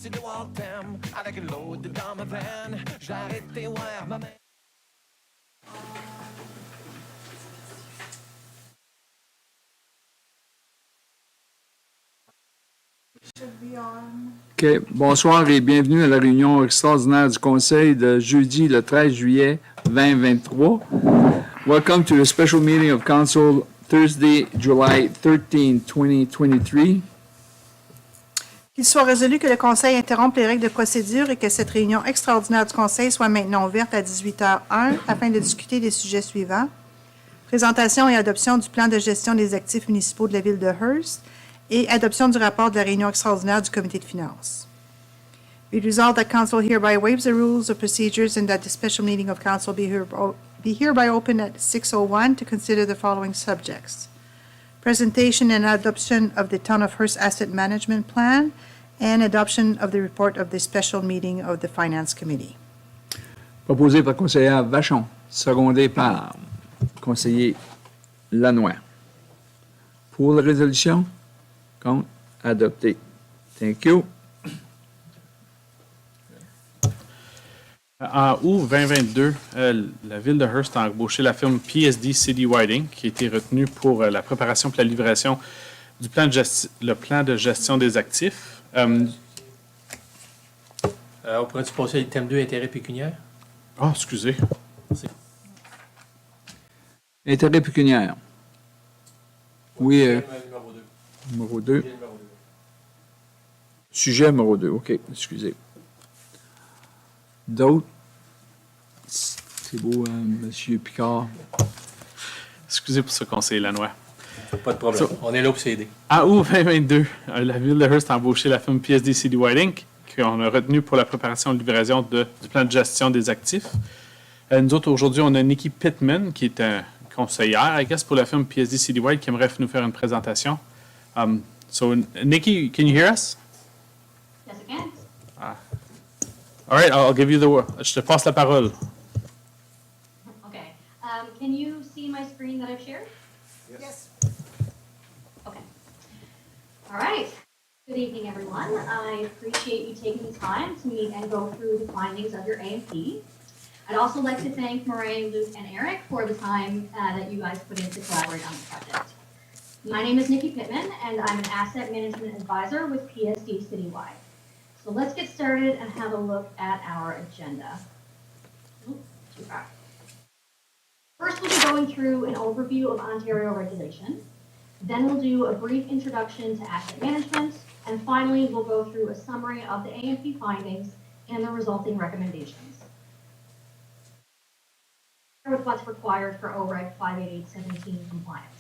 décidé de voir thème avec l'autre dans ma veine. J'ai arrêté, ouais, ma main. OK. Bonsoir et bienvenue à la réunion extraordinaire du Conseil de jeudi le 13 juillet 2023. Welcome to the special meeting of Council Thursday, July 13, 2023. Qu'il soit résolu que le Conseil interrompe les règles de procédure et que cette réunion extraordinaire du Conseil soit maintenant ouverte à 18h01 afin de discuter des sujets suivants. Présentation et adoption du plan de gestion des actifs municipaux de la Ville de Hearst et adoption du rapport de la réunion extraordinaire du Comité de finances. Be resolved that Council hereby waives the rules of procedures and that the special meeting of Council be hereby opened at 6:01 to consider the following subjects: presentation and adoption of the Town of Hearst Asset Management Plan and adoption of the report of the special meeting of the Finance Committee. Proposé par conseillère Vachon, secondé par conseiller Lannoy. Pour la résolution, contre, adopté. Thank you. En août 2022, la Ville de Hearst a embauché la firme PSD City Whiting, qui a été retenue pour la préparation et la livraison du plan de gestion des actifs. On pourrait-tu passer le thème 2, intérêt pécuniaire? Ah, excusez. Merci. Intérêt pécuniaire. Oui, Numéro 2. numéro 2. Numéro 2. Sujet numéro 2. OK, excusez. D'autres? C'est beau, hein, M. Picard. Excusez pour ce conseil, Lannoy. Pas de problème. On est là pour s'aider. En août 2022, la Ville de Hearst a embauché la firme PSD City Whiting, qu'on a retenue pour la préparation et la livraison du plan de gestion des actifs. Nous autres, aujourd'hui, on a Nikki Pittman, qui est un conseillère, I guess, pour la firme PSD City White, qui aimerait nous faire une présentation. So, Nikki, can you hear us? Yes, I can. All right, I'll give you the word. Je te passe la parole. Okay. Can you see my screen that I've shared? Yes. Okay. All right. Good evening, everyone. I appreciate you taking the time to meet and go through the findings of your A&P. I'd also like to thank Moraine, Luke, and Eric for the time that you guys put in to collaborate on the project. My name is Nikki Pittman, and I'm an asset management advisor with PSD Citywide. So let's get started and have a look at our agenda. Oops, too far. First, we'll be going through an overview of Ontario regulation. Then we'll do a brief introduction to asset management. And finally, we'll go through a summary of the A&P findings and the resulting recommendations. With what's required for OREG 58817 compliance.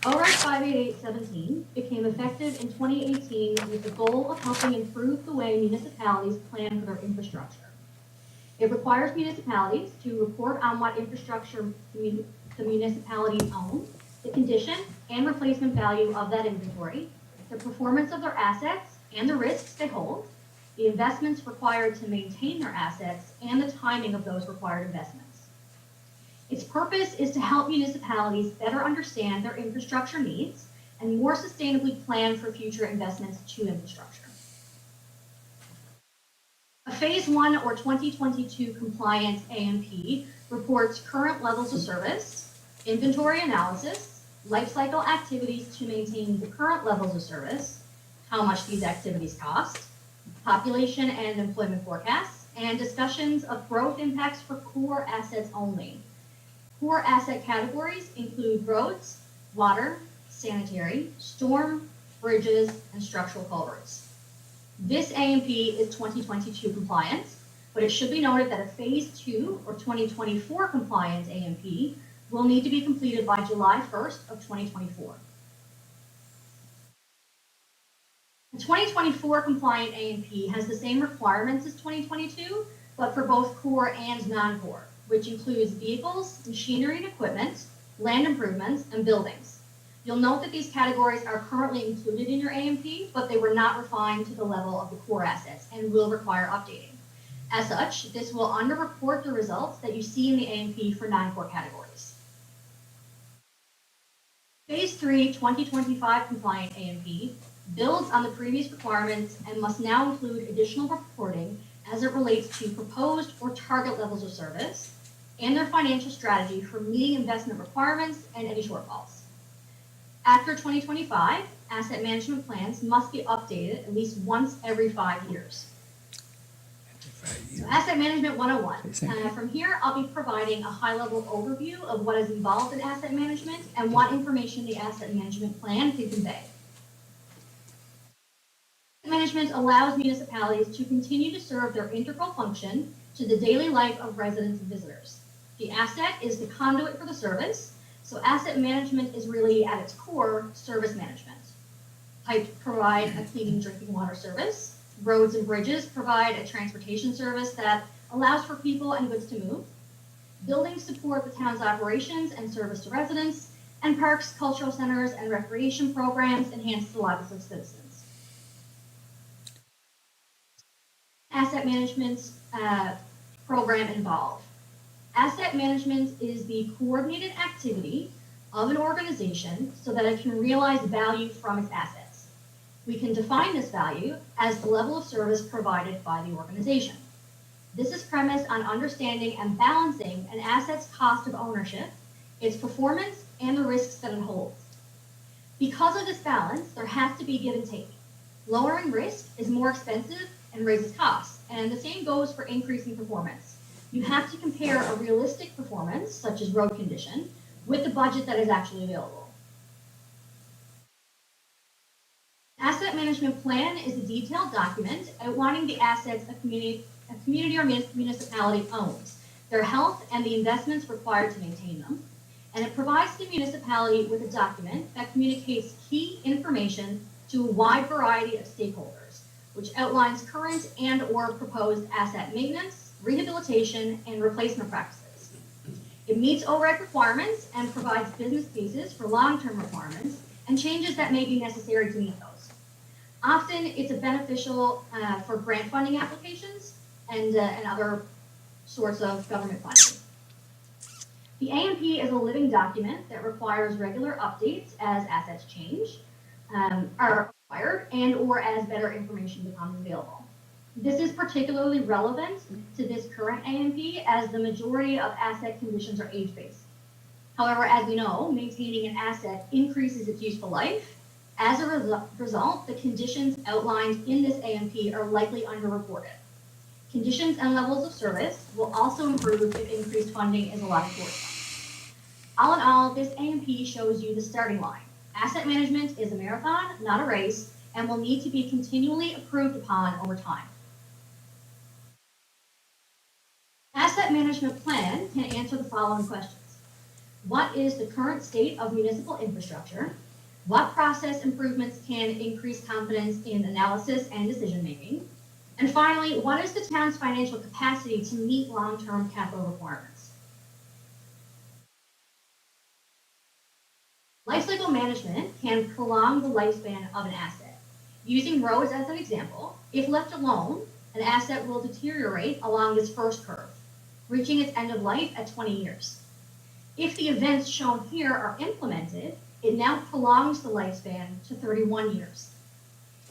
OREG 58817 became effective in 2018 with the goal of helping improve the way municipalities plan for their infrastructure. It requires municipalities to report on what infrastructure the municipalities own, the condition and replacement value of that inventory, the performance of their assets and the risks they hold, the investments required to maintain their assets, and the timing of those required investments. Its purpose is to help municipalities better understand their infrastructure needs and more sustainably plan for future investments to infrastructure. A Phase 1 or 2022 compliance A&P reports current levels of service, inventory analysis, life cycle activities to maintain the current levels of service, how much these activities cost, population and employment forecasts, and discussions of growth impacts for core assets only. Core asset categories include roads, water, sanitary, storm, bridges, and structural culverts. This A&P is 2022 compliance, but it should be noted that a Phase 2 or 2024 compliance A&P will need to be completed by July 1st of 2024. The 2024 compliant A&P has the same requirements as 2022, but for both core and non-core, which includes vehicles, machinery and equipment, land improvements, and buildings. You'll note that these categories are currently included in your A&P, but they were not refined to the level of the core assets and will require updating. As such, this will underreport the results that you see in the A&P for non-core categories. Phase 3 2025 compliant A&P builds on the previous requirements and must now include additional reporting as it relates to proposed or target levels of service and their financial strategy for meeting investment requirements and any shortfalls. After 2025, asset management plans must be updated at least once every 5 years. So Asset Management 101. From here, I'll be providing a high-level overview of what is involved in asset management and what information the asset management plan can convey. Management allows municipalities to continue to serve their integral function to the daily life of residents and visitors. The asset is the conduit for the service, so asset management is really at its core service management. Pipes provide a clean drinking water service. Roads and bridges provide a transportation service that allows for people and goods to move. Buildings support the town's operations and service to residents, and parks, cultural centers, and recreation programs enhance the lives of citizens. Asset management program involved. Asset management is the coordinated activity of an organization so that it can realize value from its assets. We can define this value as the level of service provided by the organization. This is premised on understanding and balancing an asset's cost of ownership, its performance, and the risks that it holds. Because of this balance, there has to be give and take. Lowering risk is more expensive and raises costs, and the same goes for increasing performance. You have to compare a realistic performance, such as road condition, with the budget that is actually available. Asset management plan is a detailed document outlining the assets a community or municipality owns, their health, and the investments required to maintain them. And it provides the municipality with a document that communicates key information to a wide variety of stakeholders, which outlines current and or proposed asset maintenance, rehabilitation, and replacement practices. It meets OREC requirements and provides business cases for long-term requirements and changes that may be necessary to meet those. Often, it's beneficial for grant funding applications and other sorts of government funding. The A&P is a living document that requires regular updates as assets change, are acquired, and or as better information becomes available. This is particularly relevant to this current A&P as the majority of asset conditions are age-based. However, as we know, maintaining an asset increases its useful life. As a result, the conditions outlined in this A&P are likely underreported. Conditions and levels of service will also improve if increased funding is allotted towards them. All in all, this A&P shows you the starting line. Asset management is a marathon, not a race, and will need to be continually improved upon over time. Asset management plan can answer the following questions. What is the current state of municipal infrastructure? What process improvements can increase confidence in analysis and decision-making? And finally, what is the town's financial capacity to meet long-term capital requirements? Lifecycle management can prolong the lifespan of an asset. Using roads as an example, if left alone, an asset will deteriorate along this first curve, reaching its end of life at 20 years. If the events shown here are implemented, it now prolongs the lifespan to 31 years.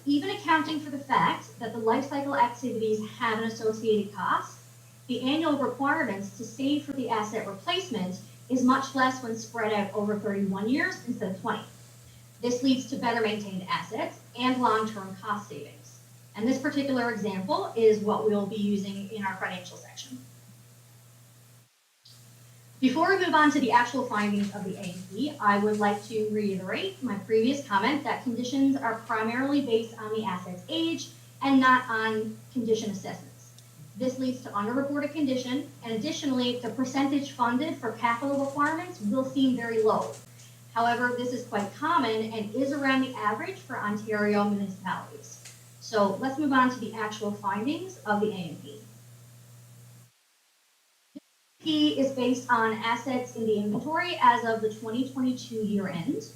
Even accounting for the fact that the life cycle activities have an associated cost, the annual requirements to save for the asset replacement is much less when spread out over 31 years instead of 20. This leads to better maintained assets and long-term cost savings. And this particular example is what we'll be using in our financial section. Before we move on to the actual findings of the A&P, I would like to reiterate my previous comment that conditions are primarily based on the asset's age and not on condition assessments. This leads to underreported condition, and additionally, the percentage funded for capital requirements will seem very low. However, this is quite common and is around the average for Ontario municipalities. So let's move on to the actual findings of the A&P. P is based on assets in the inventory as of the 2022 year end.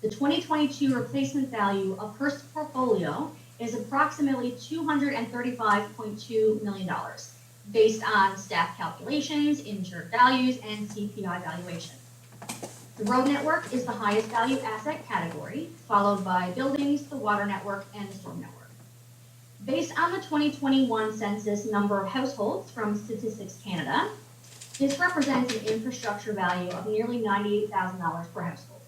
The 2022 replacement value of Hearst's portfolio is approximately $235.2 million, based on staff calculations, insured values, and CPI valuation. The road network is the highest value asset category, followed by buildings, the water network, and the storm network. Based on the 2021 census number of households from Statistics Canada, this represents an infrastructure value of nearly $98,000 per household.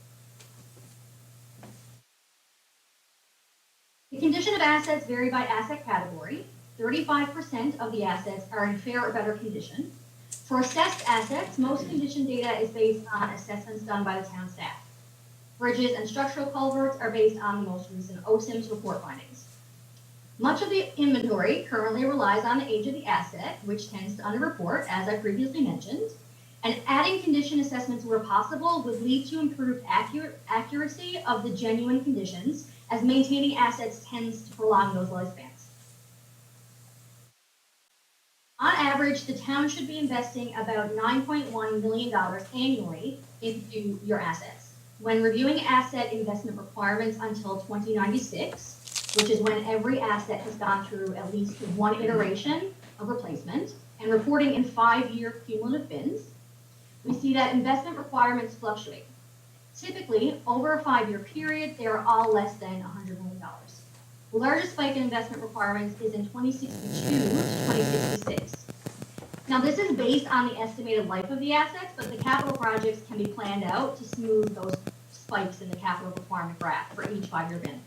The condition of assets vary by asset category. 35% of the assets are in fair or better condition. For assessed assets, most condition data is based on assessments done by the town staff. Bridges and structural culverts are based on the most recent OSIMS report findings. Much of the inventory currently relies on the age of the asset, which tends to underreport, as I previously mentioned, and adding condition assessments where possible would lead to improved accuracy of the genuine conditions, as maintaining assets tends to prolong those lifespans. On average, the town should be investing about $9.1 million annually into your assets. When reviewing asset investment requirements until 2096, which is when every asset has gone through at least one iteration of replacement, and reporting in 5-year cumulative bins, we see that investment requirements fluctuate. Typically, over a 5-year period, they are all less than $100 million. The largest spike in investment requirements is in 2062 to 2066. Now, this is based on the estimated life of the assets, but the capital projects can be planned out to smooth those spikes in the capital requirement graph for each 5-year bin.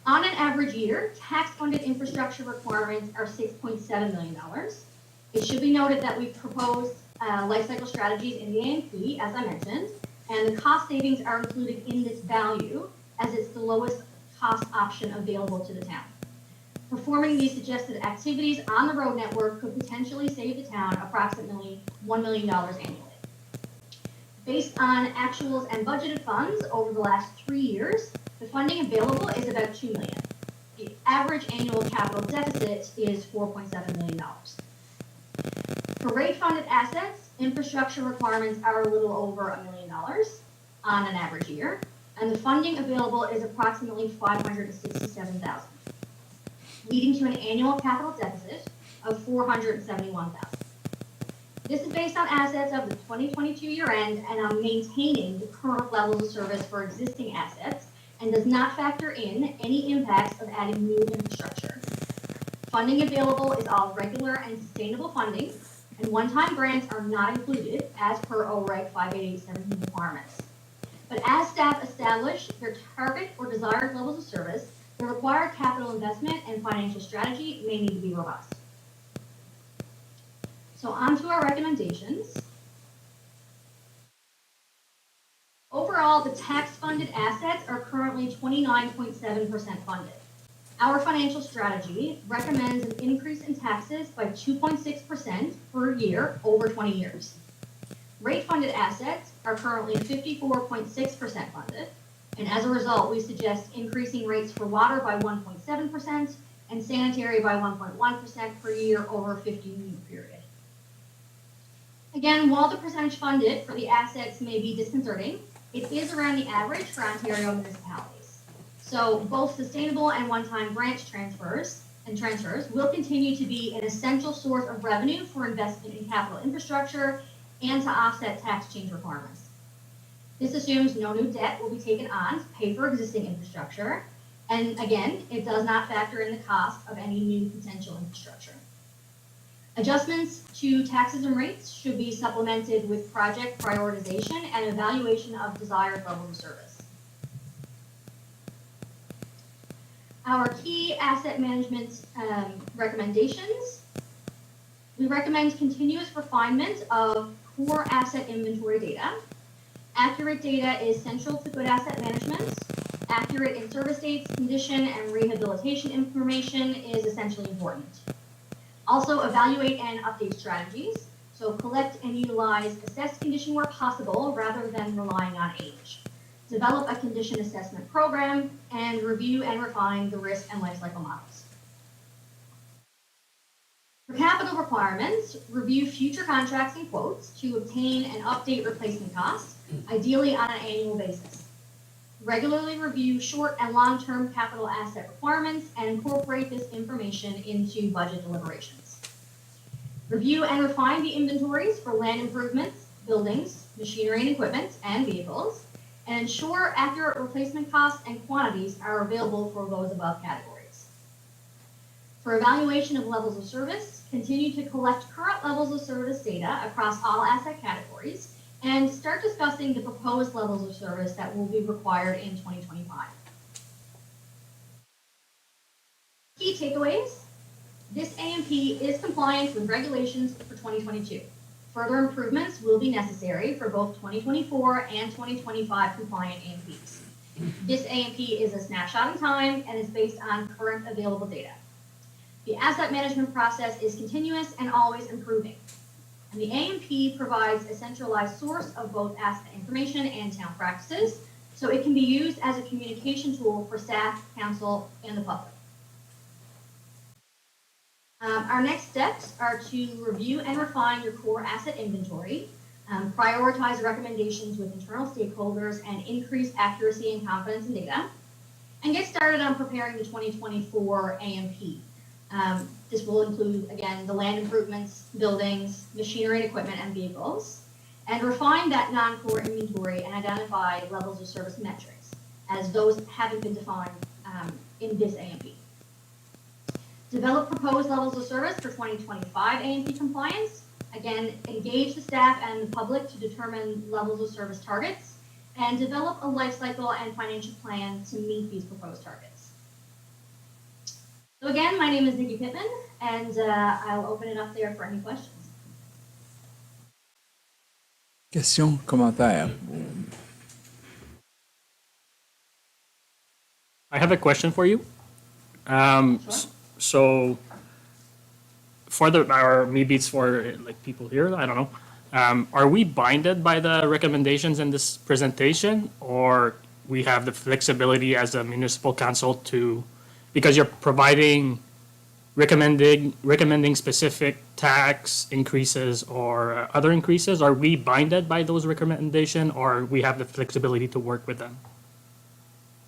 On an average year, tax-funded infrastructure requirements are $6.7 million. It should be noted that we've proposed life cycle strategies in the A&P, as I mentioned, and the cost savings are included in this value as it's the lowest cost option available to the town. Performing these suggested activities on the road network could potentially save the town approximately $1 million annually. Based on actuals and budgeted funds over the last 3 years, the funding available is about $2 million. The average annual capital deficit is $4.7 million. For rate-funded assets, infrastructure requirements are a little over $1 million on an average year, and the funding available is approximately $567,000, leading to an annual capital deficit of $471,000. This is based on assets of the 2022 year end and on maintaining the current levels of service for existing assets and does not factor in any impacts of adding new infrastructure. Funding available is all regular and sustainable funding, and one-time grants are not included as per OREG 58817 requirements. But as staff establish their target or desired levels of service, the required capital investment and financial strategy may need to be robust. So on to our recommendations. Overall, the tax-funded assets are currently 29.7% funded. Our financial strategy recommends an increase in taxes by 2.6% per year over 20 years. Rate-funded assets are currently 54.6% funded, and as a result, we suggest increasing rates for water by 1.7% and sanitary by 1.1% per year over a 15-year period. Again, while the percentage funded for the assets may be disconcerting, it is around the average for Ontario municipalities. So both sustainable and one-time branch transfers will continue to be an essential source of revenue for investment in capital infrastructure and to offset tax change requirements. This assumes no new debt will be taken on to pay for existing infrastructure, and again, it does not factor in the cost of any new potential infrastructure. Adjustments to taxes and rates should be supplemented with project prioritization and evaluation of desired levels of service. Our key asset management recommendations. We recommend continuous refinement of core asset inventory data. Accurate data is central to good asset management. Accurate in-service dates, condition, and rehabilitation information is essentially important. Also, evaluate and update strategies. So collect and utilize assessed condition where possible rather than relying on age. Develop a condition assessment program and review and refine the risk and lifecycle models. For capital requirements, review future contracts and quotes to obtain and update replacement costs, ideally on an annual basis. Regularly review short and long-term capital asset requirements and incorporate this information into budget deliberations. Review and refine the inventories for land improvements, buildings, machinery and equipment, and vehicles, and ensure accurate replacement costs and quantities are available for those above categories. For evaluation of levels of service, continue to collect current levels of service data across all asset categories and start discussing the proposed levels of service that will be required in 2025. Key takeaways. This AMP is compliant with regulations for 2022. Further improvements will be necessary for both 2024 and 2025 compliant AMPs. This AMP is a snapshot in time and is based on current available data. The asset management process is continuous and always improving. And the AMP provides a centralized source of both asset information and town practices, so it can be used as a communication tool for staff, council, and the public. Our next steps are to review and refine your core asset inventory, prioritize recommendations with internal stakeholders, and increase accuracy and confidence in data, and get started on preparing the 2024 AMP. This will include, again, the land improvements, buildings, machinery and equipment, and vehicles, and refine that non-core inventory and identify levels of service metrics, as those haven't been defined in this AMP. Develop proposed levels of service for 2025 AMP compliance. Again, engage the staff and the public to determine levels of service targets, and develop a life cycle and financial plan to meet these proposed targets. So again, my name is Nikki Pittman, and I'll open it up there for any questions. Questions, commentaires? I have a question for you. Sure. So for or maybe it's for like people here, I don't know. Are we binded by the recommendations in this presentation, or we have the flexibility as a municipal council to, because you're recommending specific tax increases or other increases, are we binded by those recommendations, or we have the flexibility to work with them?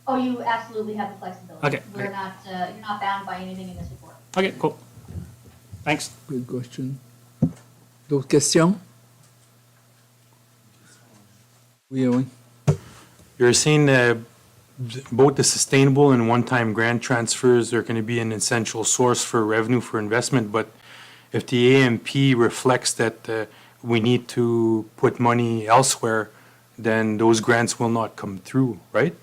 Oh, you absolutely have the flexibility. Okay, We're great. not, you're not bound by anything in this report. Okay, cool. Thanks. Good question. D'autres questions? Oui, oui. You're saying both the sustainable and one-time grant transfers are going to be an essential source for revenue for investment, but if the AMP reflects that we need to put money elsewhere, then those grants will not come through, right?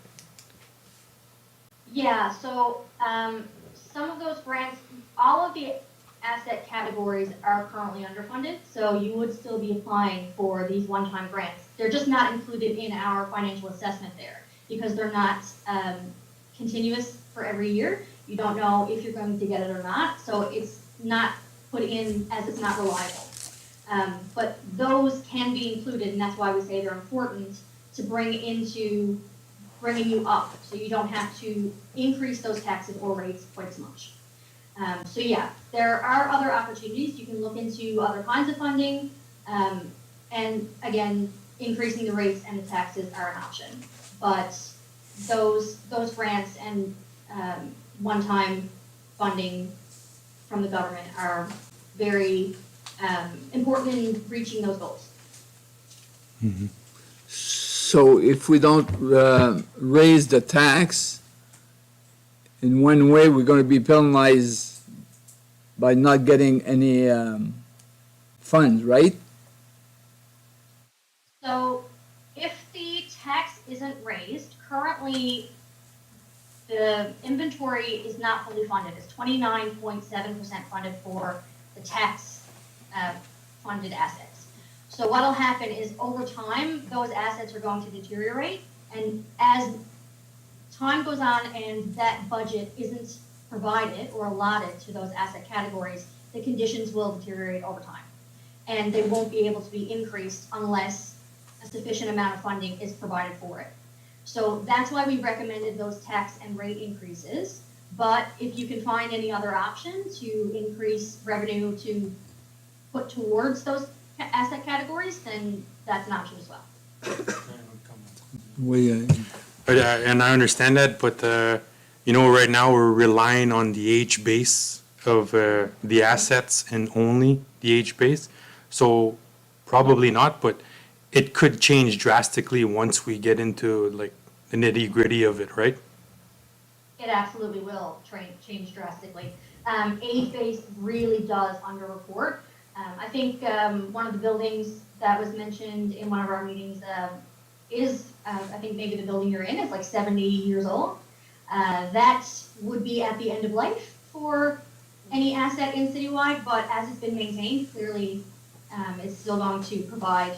Yeah, so some of those grants, all of the asset categories are currently underfunded, so you would still be applying for these one-time grants. They're just not included in our financial assessment there because they're not continuous for every year. You don't know if you're going to get it or not, so it's not put in as it's not reliable. But those can be included, and that's why we say they're important to bring into bringing you up, so you don't have to increase those taxes or rates quite as much. So yeah, there are other opportunities. You can look into other kinds of funding, and again, increasing the rates and the taxes are an option. But those grants and one-time funding from the government are very important in reaching those goals. Mm-hmm. So if we don't raise the tax, in one way, we're going to be penalized by not getting any funds, right? So if the tax isn't raised, currently the inventory is not fully funded. It's 29.7% funded for the tax funded assets. So what'll happen is over time, those assets are going to deteriorate. And as time goes on and that budget isn't provided or allotted to those asset categories, the conditions will deteriorate over time. And they won't be able to be increased unless a sufficient amount of funding is provided for it. So that's why we recommended those tax and rate increases. But if you can find any other option to increase revenue to put towards those asset categories, then that's an option as well. And I understand that, but right now we're relying on the age base of the assets and only the age base. So probably not, but it could change drastically once we get into like the nitty-gritty of it, right? It absolutely will change drastically. Age base really does underreport. I think one of the buildings that was mentioned in one of our meetings is, I think maybe the building you're in is like 70 years old. That would be at the end of life for any asset in citywide, but as it's been maintained, clearly it's still going to provide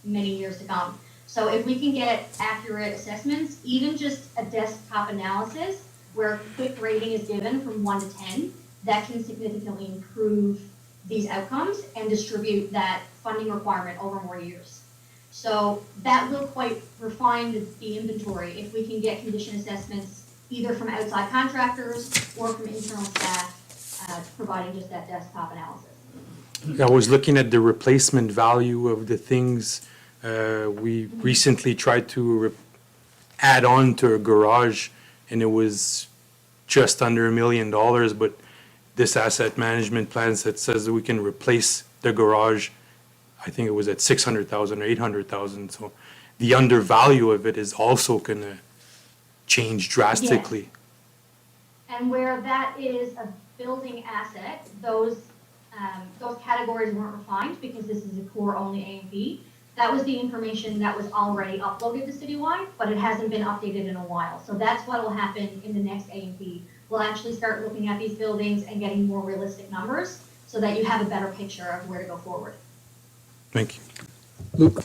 many years to come. So if we can get accurate assessments, even just a desktop analysis where a quick rating is given from 1 to 10, that can significantly improve these outcomes and distribute that funding requirement over more years. So that will quite refine the inventory if we can get condition assessments either from outside contractors or from internal staff providing just that desktop analysis. I was looking at the replacement value of the things we recently tried to add on to a garage, and it was just under $1 million, but this asset management plan that says that we can replace the garage, I think it was at 600,000 or 800,000. So the undervalue of it is also gonna change drastically. Yes. And where that is a building asset, those categories weren't refined because this is a core only A&P. That was the information that was already uploaded to Citywide, but it hasn't been updated in a while. So that's what will happen in the next A&P. We'll actually start looking at these buildings and getting more realistic numbers so that you have a better picture of where to go forward. Thank you. Luke?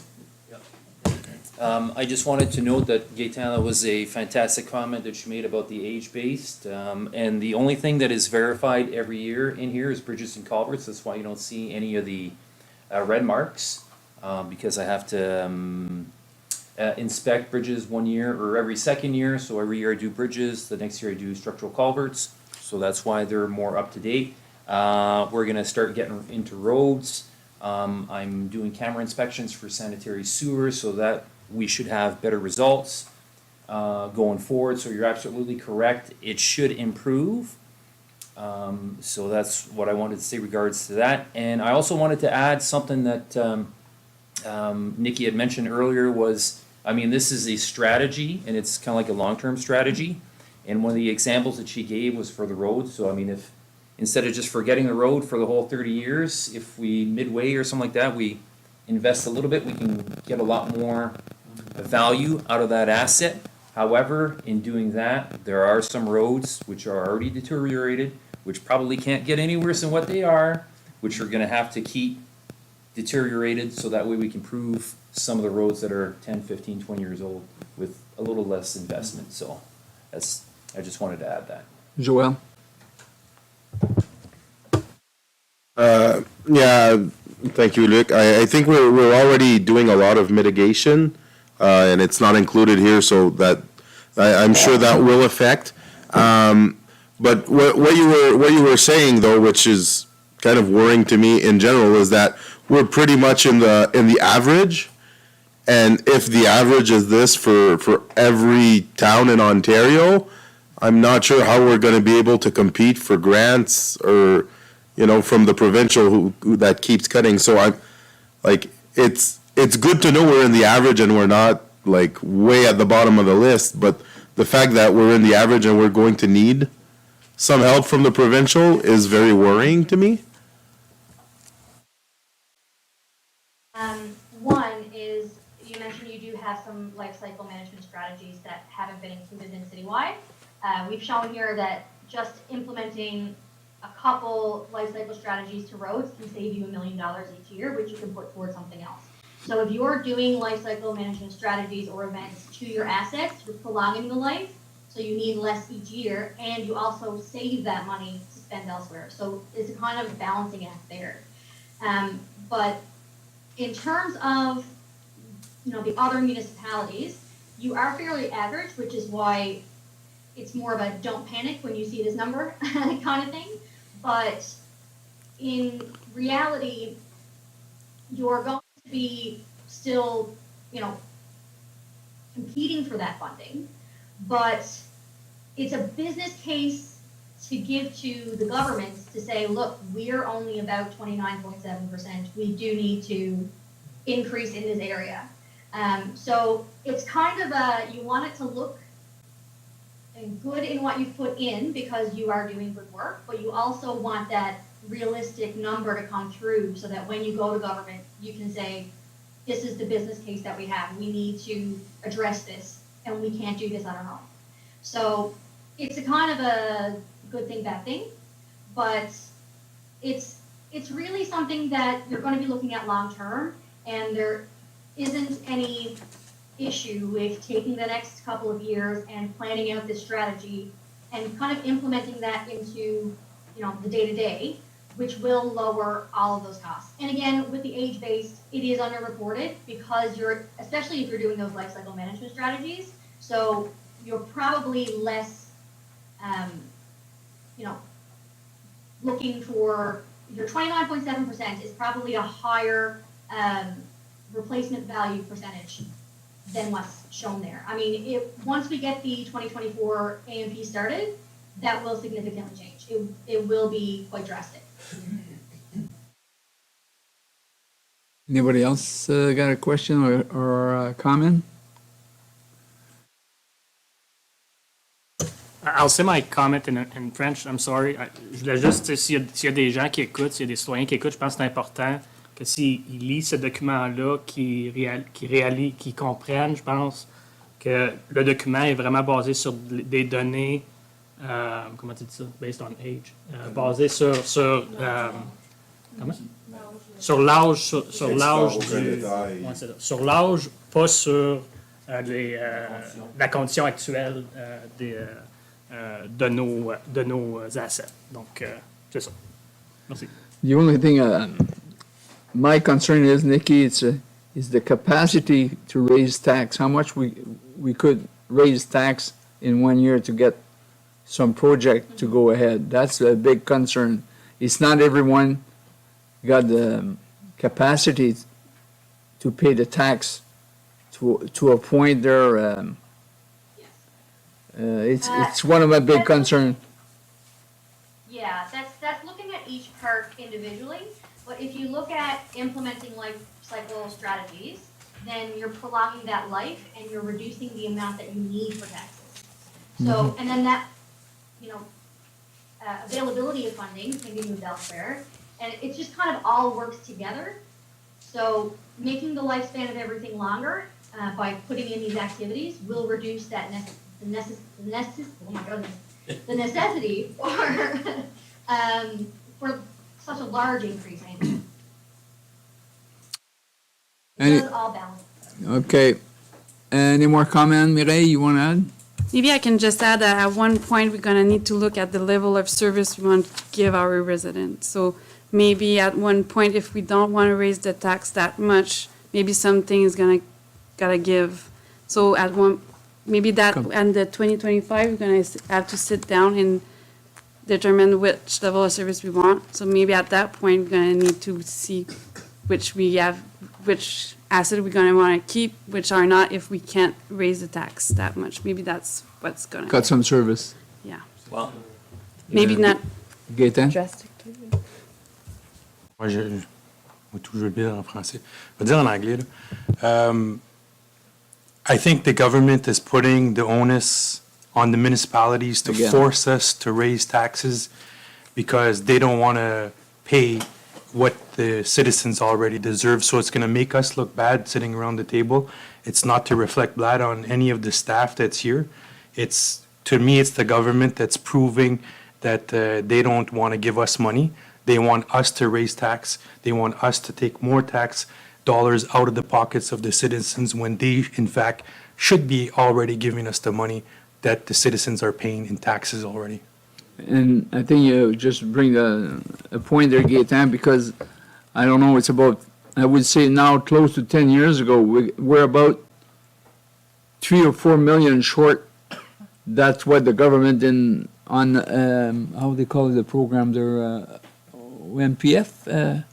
I just wanted to note that Gaetana was a fantastic comment that she made about the age-based. And the only thing that is verified every year in here is bridges and culverts. That's why you don't see any of the red marks, because I have to inspect bridges 1 year or every second year. So every year I do bridges, the next year I do structural culverts. So that's why they're more up to date. We're gonna start getting into roads. I'm doing camera inspections for sanitary sewers so that we should have better results going forward. So you're absolutely correct. It should improve. So that's what I wanted to say regards to that. And I also wanted to add something that Nikki had mentioned earlier was, I mean, this is a strategy and it's kind of like a long-term strategy. And one of the examples that she gave was for the roads. So I mean, if instead of just forgetting the road for the whole 30 years, if we midway or something like that, we invest a little bit, we can get a lot more value out of that asset. However, in doing that, there are some roads which are already deteriorated, which probably can't get any worse than what they are, which are gonna have to keep deteriorated so that way we can improve some of the roads that are 10, 15, 20 years old with a little less investment. So that's, I just wanted to add that. Joel? Yeah, thank you, Luc. I think we're already doing a lot of mitigation, and it's not included here, so that I'm sure that will affect. But what you were saying though, which is kind of worrying to me in general, is that we're pretty much in the average, and if the average is this for every town in Ontario, I'm not sure how we're going to be able to compete for grants or, you know, from the provincial who that keeps cutting. So I'm like, it's good to know we're in the average and we're not like way at the bottom of the list, but the fact that we're in the average and we're going to need some help from the provincial is very worrying to me. One is, you mentioned you do have some life cycle management strategies that haven't been included in Citywide. We've shown here that just implementing a couple life cycle strategies to roads can save you $1 million each year, which you can put towards something else. So if you're doing life cycle management strategies or events to your assets, you're prolonging the life, so you need less each year, and you also save that money to spend elsewhere. So it's a kind of balancing act there. But in terms of, you know, the other municipalities, you are fairly average, which is why it's more of a don't panic when you see this number kind of thing. But in reality, you're going to be still, you know, competing for that funding. But it's a business case to give to the governments to say, look, we're only about 29.7%. We do need to increase in this area. So it's kind of you want it to look good in what you've put in because you are doing good work, but you also want that realistic number to come through so that when you go to government, you can say, this is the business case that we have. We need to address this, and we can't do this on our own. So it's a kind of a good thing, bad thing, but it's really something that you're going to be looking at long term, and there isn't any issue with taking the next couple of years and planning out this strategy and kind of implementing that into, the day-to-day, which will lower all of those costs. And again, with the age-based, it is underreported because especially if you're doing those life cycle management strategies, so you're probably less, looking for, your 29.7% is probably a higher replacement value percentage than what's shown there. I mean, once we get the 2024 AMP started, that will significantly change. It will be quite drastic. Anybody else got a question or a comment? I'll say my comment in French, I'm sorry. Je voulais juste, s'il y a des gens qui écoutent, s'il y a des citoyens qui écoutent, je pense que c'est important que s'ils lisent ce document-là, qu'ils comprennent, je pense, que le document est vraiment basé sur des données, comment tu dis ça? Based on age. Basé sur comment? Sur l'âge, sur l'âge sur l'âge, pas sur la condition actuelle de nos assets. Donc, c'est ça. Merci. The only thing my concern is, Nikki, is the capacity to raise tax. How much we could raise tax in 1 year to get some project to go ahead. That's a big concern. It's not everyone got the capacity to pay the tax to a point there. It's one of my big concerns. Yeah, that's looking at each part individually. But if you look at implementing life cycle strategies, then you're prolonging that life and you're reducing the amount that you need for taxes. So, and then that, availability of funding can be moved elsewhere. And it just kind of all works together. So making the lifespan of everything longer by putting in these activities will reduce that the necessity for such a large increase. I think. It does all balance. Okay. Any more comment, Mireille, you want to add? Maybe I can just add that at one point, we're going to need to look at the level of service we want to give our residents. So maybe at one point, if we don't want to raise the tax that much, maybe something is gotta give. So at one, maybe that, and the 2025, we're going to have to sit down and determine which level of service we want. So maybe at that point, we're going to need to see which asset we're going to want to keep, which are not if we can't raise the tax that much. Maybe that's what's going to. Cut some service. Yeah. Well, Maybe not Gaétan? drastic. Moi, je vais toujours le dire en français. Je vais dire en anglais, là. I think the government is putting the onus on the municipalities to Again. force us to raise taxes because they don't want to pay what the citizens already deserve. So it's going to make us look bad sitting around the table. It's not to reflect bad on any of the staff that's here. To me, it's the government that's proving that they don't want to give us money. They want us to raise tax. They want us to take more tax dollars out of the pockets of the citizens when they, in fact, should be already giving us the money that the citizens are paying in taxes already. And I think you just bring a point there, Gaétan, because I don't know, it's about, I would say now close to 10 years ago, we're about 3 or 4 million short. That's what the government on how they call it, the program, their MPF?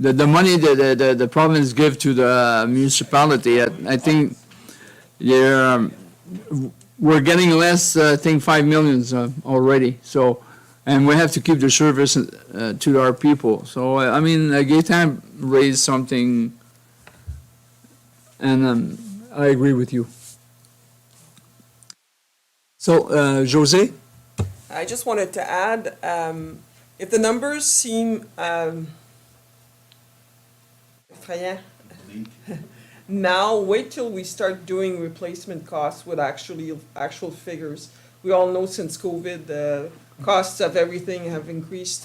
The money that the province give to the municipality, I think we're getting less, I think 5 million already. So And we have to keep the service to our people. So, I mean, Gaetan raised something, and I agree with you. So, José? I just wanted to add, if the numbers seem effrayant, now wait till we start doing replacement costs with actual figures. We all know since COVID, the costs of everything have increased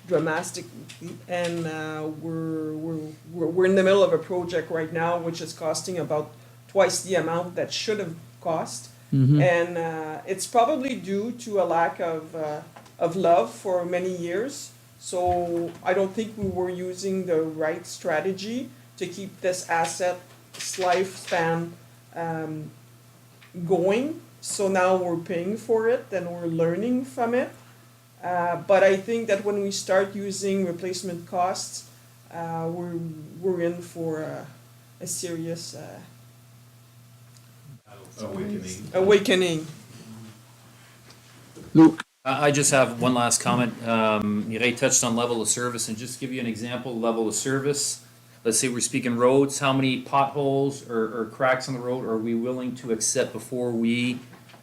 dramatically, and we're in the middle of a project right now which is costing about twice the amount that should have cost. And it's probably due to a lack of love for many years. So I don't think we were using the right strategy to keep this asset's lifespan going. So now we're paying for it and we're learning from it. But I think that when we start using replacement costs, we're in for a serious awakening. Luke? I just have one last comment. Mireille touched on level of service, and just give you an example, level of service. Let's say we're speaking roads, how many potholes or cracks on the road are we willing to accept before we,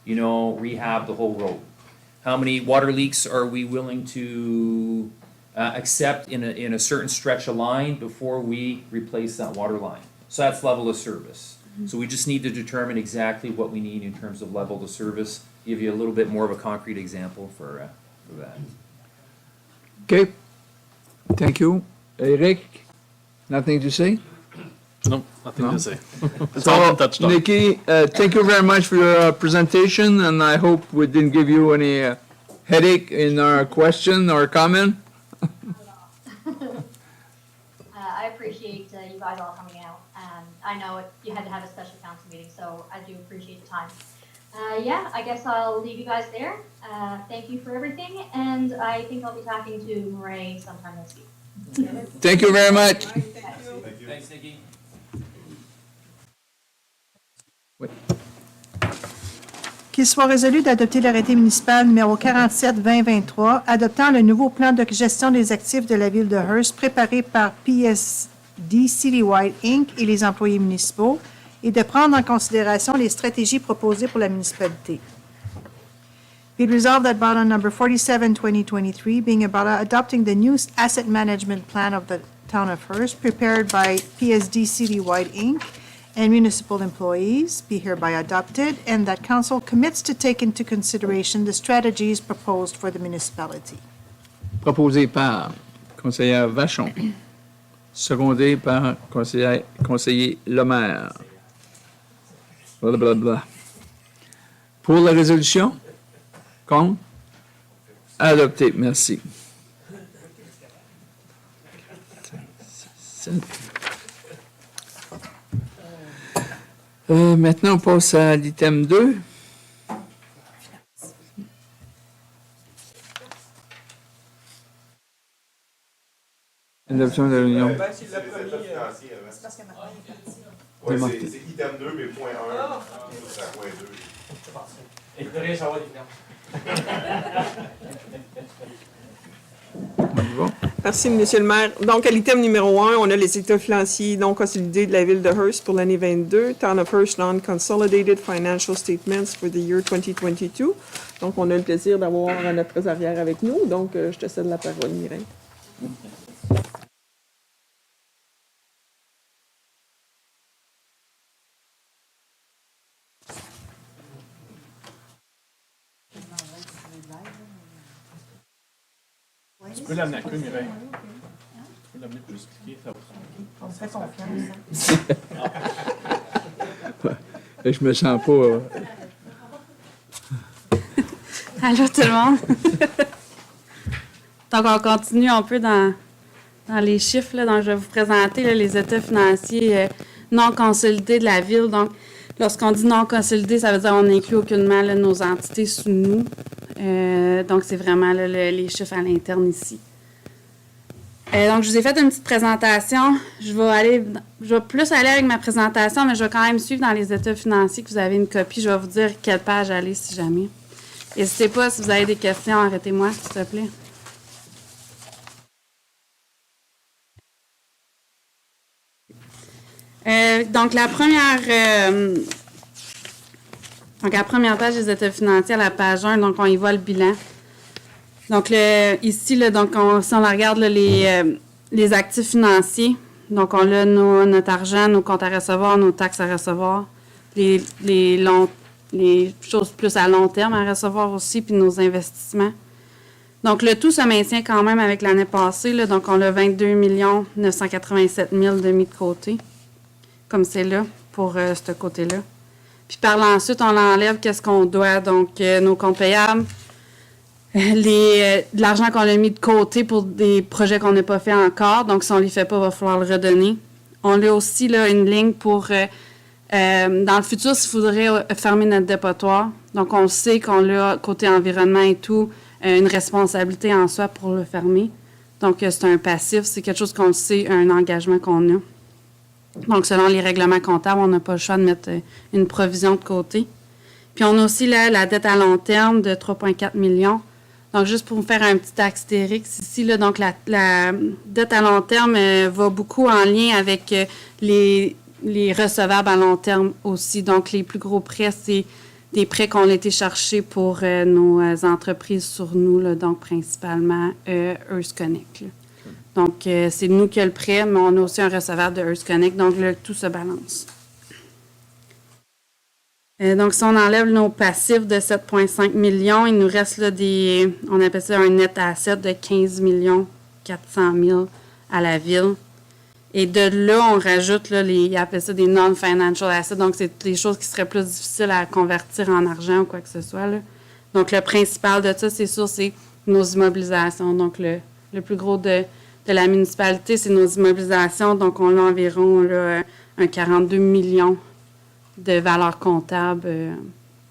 rehab the whole road? How many water leaks are we willing to accept in a certain stretch of line before we replace that water line? So that's level of service. So we just need to determine exactly what we need in terms of level of service. Give you a little bit more of a concrete example for that. Okay. Thank you. Eric, nothing to say? No, nothing to say. It's So, all been touched on. Nikki, thank you very much for your presentation, and I hope we didn't give you any headache in our question or comment. I appreciate you guys all coming out. I know you had to have a special council meeting, so I do appreciate the time. Yeah, I guess I'll leave you guys there. Thank you for everything, and I think I'll be talking to Murray sometime this week. Thank you very much. Thanks, Nikki. Qu'il soit résolu d'adopter l'arrêté municipal numéro 47-2023, adoptant le nouveau plan de gestion des actifs de la Ville de Hearst préparé par PSD Citywide Inc. et les employés municipaux, et de prendre en considération les stratégies proposées pour la municipalité. Be it resolved that bylaw number 47-2023, being about adopting the new asset management plan of the town of Hearst, prepared by PSD Citywide Inc. and municipal employees, be hereby adopted, and that council commits to take into consideration the strategies proposed for the municipality. Proposé par conseillère Vachon, secondé par conseiller Lemaire. Blablabla. Pour la résolution? Contre? Adopté, merci. Maintenant, on passe à l'item 2. Adoption de la réunion. C'est le premier. Ouais, c'est item 2, mais point 1. C'est à point 2. Et de rien savoir les Merci, Monsieur le maire. Donc, à l'item numéro 1, on a les états financiers non consolidés de la Ville de Hearst pour l'année 22, Town of Hearst Non-Consolidated Financial Statements for the year 2022. Donc, on a le plaisir d'avoir notre trésorière avec nous. Donc, je te cède la parole, Mireille. Tu peux l'amener à queue, Mireille. Tu peux l'amener pour expliquer. On fait confiance. Je me sens pas... Allô tout le monde. Donc, on continue un peu dans les chiffres. Là, donc, je vais vous présenter là, les états financiers non consolidés de la Ville. Donc, lorsqu'on dit non consolidé, ça veut dire qu'on n'inclut aucunement là, nos entités sous nous. Donc, c'est vraiment là, les chiffres à l'interne ici. Donc, je vous ai fait une petite présentation. Je vais plus aller avec ma présentation, mais je vais quand même suivre dans les états financiers que vous avez une copie. Je vais vous dire quelle page aller si jamais. N'hésitez pas, si vous avez des questions, arrêtez-moi, s'il te plaît. Donc, la première page des états financiers, à la page 1, donc on y voit le bilan. Donc, ici, là, donc si on regarde là, les actifs financiers, donc on a notre argent, nos comptes à recevoir, nos taxes à recevoir, les choses plus à long terme à recevoir aussi, puis nos investissements. Donc, le tout se maintient quand même avec l'année passée. Là, donc, on a 22 987 000 de mis de côté, comme c'est là, pour ce côté-là. Puis, par là, ensuite, on enlève qu'est-ce qu'on doit. Donc, nos comptes payables, de l'argent qu'on a mis de côté pour des projets qu'on n'a pas fait encore. Donc, si on ne les fait pas, il va falloir le redonner. On a aussi là, une ligne pour, dans le futur, s'il faudrait fermer notre dépotoir. Donc, on sait qu'on a, côté environnement et tout, une responsabilité en soi pour le fermer. Donc, c'est un passif, c'est quelque chose qu'on sait, un engagement qu'on a. Donc, selon les règlements comptables, on n'a pas le choix de mettre une provision de côté. Puis, on a aussi là, la dette à long terme de 3,4 millions. Donc, juste pour vous faire un petit astérix ici, là, donc la dette à long terme va beaucoup en lien avec les recevables à long terme aussi. Donc, les plus gros prêts, c'est des prêts qu'on a été chercher pour nos entreprises sur nous, là, donc principalement Hearst Connect. Là. Donc, c'est nous qui avons le prêt, mais on a aussi un recevable de Hearst Connect. Donc, là, tout se balance. Donc, si on enlève nos passifs de 7,5 millions, il nous reste là on appelle ça un net asset de 15 400 000 à la ville. Et de là, on rajoute, là, ils appellent ça des non-financial assets. Donc, c'est des choses qui seraient plus difficiles à convertir en argent ou quoi que ce soit, là. Donc, le principal de ça, c'est sûr, c'est nos immobilisations. Donc, le plus gros de la municipalité, c'est nos immobilisations. Donc, on a environ là, un 42 millions de valeur comptable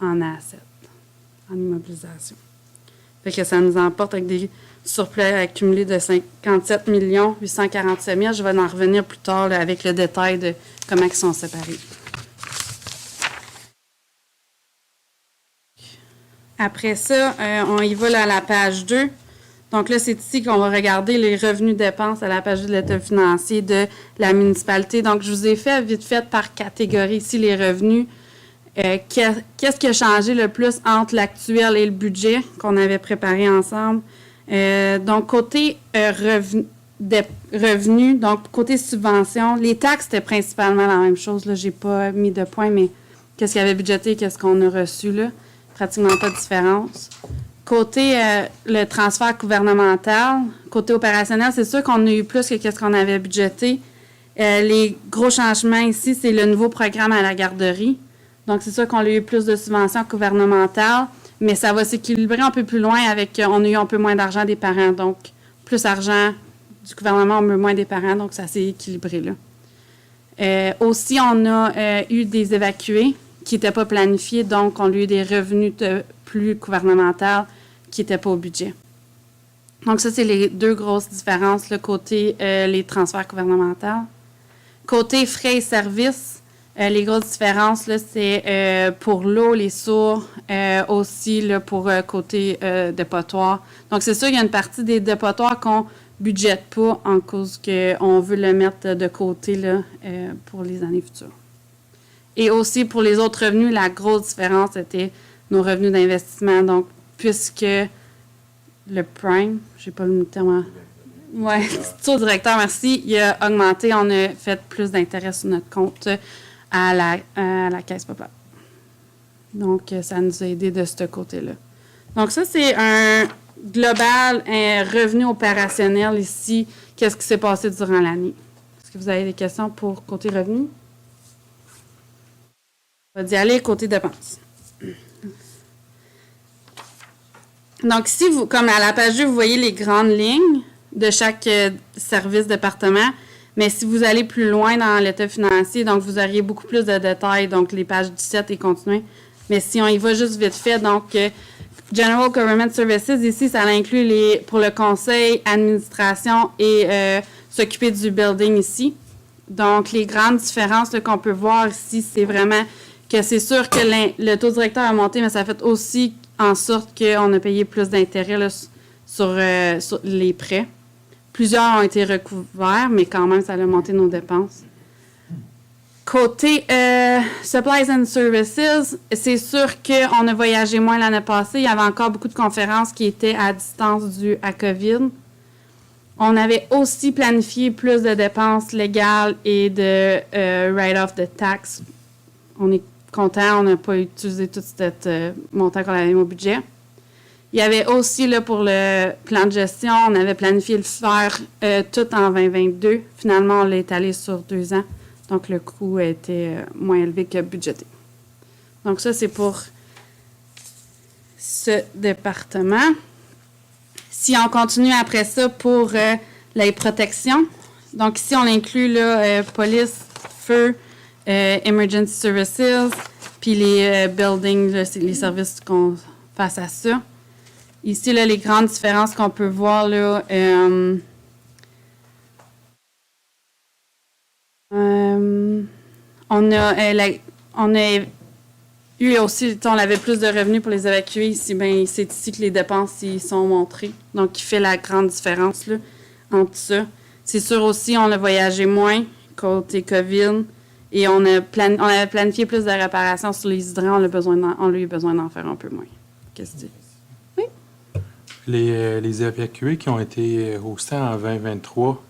en assets, en immobilisation. Fait que ça nous emporte avec des surplus accumulés de 57 847 000. Je vais en revenir plus tard là, avec le détail de comment ils sont séparés. Après ça, on y va là, à la page 2. Donc là, c'est ici qu'on va regarder les revenus dépenses à la page de l'état financier de la municipalité. Donc, je vous ai fait vite fait par catégorie ici les revenus. Qu'est-ce qui a changé le plus entre l'actuel et le budget qu'on avait préparé ensemble? Donc, côté revenus, donc côté subvention, les taxes, c'était principalement la même chose. Là, j'ai pas mis de point, mais qu'est-ce qu'il y avait budgété et qu'est-ce qu'on a reçu là? Pratiquement pas de différence. Côté le transfert gouvernemental, côté opérationnel, c'est sûr qu'on a eu plus que qu'est-ce qu'on avait budgété. Les gros changements ici, c'est le nouveau programme à la garderie. Donc, c'est sûr qu'on a eu plus de subventions gouvernementales, mais ça va s'équilibrer un peu plus loin avec, on a eu un peu moins d'argent des parents. Donc, plus d'argent du gouvernement, un peu moins des parents, donc ça s'est équilibré là. Aussi, on a eu des évacués qui n'étaient pas planifiés, donc on a eu des revenus plus gouvernementaux qui n'étaient pas au budget. Donc, ça, c'est les deux grosses différences, le côté les transferts gouvernementaux. Côté frais et services, les grosses différences, là, c'est pour l'eau, les sourds, aussi là, pour côté dépotoir. Donc, c'est sûr, il y a une partie des dépotoirs qu'on ne budgète pas en cause qu'on veut le mettre de côté là, pour les années futures. Et aussi, pour les autres revenus, la grosse différence était nos revenus d'investissement. Donc, puisque le prime, je n'ai pas le terme. Oui, taux directeur, merci. Il a augmenté. On a fait plus d'intérêt sur notre compte à la Caisse populaire. Donc, ça nous a aidé de ce côté-là. Donc, ça, c'est un global, un revenu opérationnel ici. Qu'est-ce qui s'est passé durant l'année? Est-ce que vous avez des questions pour côté revenu? On va d'y aller côté dépenses. Donc, ici, comme à la page 2, vous voyez les grandes lignes de chaque service département. Mais si vous allez plus loin dans l'état financier, donc vous auriez beaucoup plus de détails, donc les pages 17 et continuer. Mais si on y va juste vite fait, donc General Government Services, ici, ça inclut pour le conseil, administration et s'occuper du building ici. Donc, les grandes différences qu'on peut voir ici, c'est vraiment que c'est sûr que le taux directeur a monté, mais ça a fait aussi en sorte qu'on a payé plus d'intérêt là, sur les prêts. Plusieurs ont été recouverts, mais quand même, ça a monté nos dépenses. Côté Supplies and Services, c'est sûr qu'on a voyagé moins l'année passée. Il y avait encore beaucoup de conférences qui étaient à distance dues à COVID. On avait aussi planifié plus de dépenses légales et de write-off de taxes. On est content, on n'a pas utilisé tout ce montant qu'on avait mis au budget. Il y avait aussi, là, pour le plan de gestion, on avait planifié le faire tout en 2022. Finalement, on l'a étalé sur 2 ans. Donc, le coût a été moins élevé que budgété. Donc, ça, c'est pour ce département. Si on continue après ça pour les protections, donc ici, on inclut là, police, feu, emergency services, puis les buildings, là, c'est les services qu'on face à ça. Ici, là, les grandes différences qu'on peut voir, là, on a eu aussi, on avait plus de revenus pour les évacuer ici, bien, c'est ici que les dépenses y sont montrées. Donc, il fait la grande différence là, entre ça. C'est sûr aussi, on a voyagé moins côté COVID et on avait planifié plus de réparations sur les hydrants. On a eu besoin d'en faire un peu moins. Qu'est-ce que tu dis? Oui? Les évacués qui ont été hostés en 2023,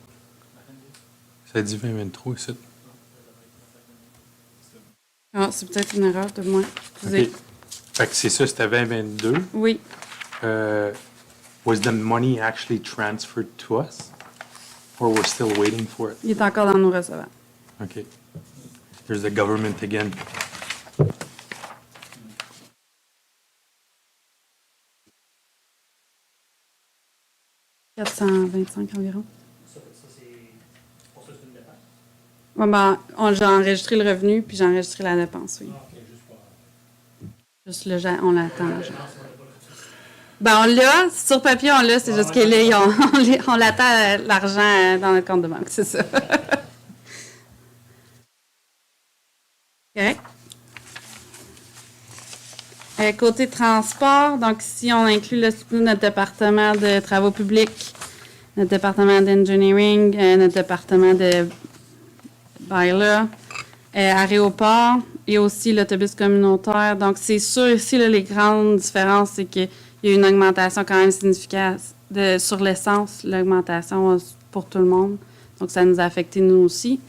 ça dit 2023 ici. Ah, c'est peut-être une erreur de moi. Okay. Fait que c'est ça, c'était 2022. Oui. Was the money actually transferred to us? Or we're still waiting for it? Il est encore dans nos recevables. OK. There's the government again. « 425 environ. » Ça, c'est pour ça, c'est une dépense? Ouais, ben, j'ai enregistré le revenu, puis j'ai enregistré la dépense, oui. Ah, OK, juste pas. Juste on l'attend. Ben, on l'a, sur papier, on l'a, c'est juste qu'il est là, on l'attend l'argent dans le compte de banque, c'est ça. OK. Côté transport, donc ici, on inclut notre département de travaux publics, notre département d'engineering, notre département de bylaw, aéroport et aussi l'autobus communautaire. Donc, c'est sûr ici, là, les grandes différences, c'est qu'il y a une augmentation quand même significative sur l'essence, l'augmentation pour tout le monde. Donc, ça nous a affecté nous aussi.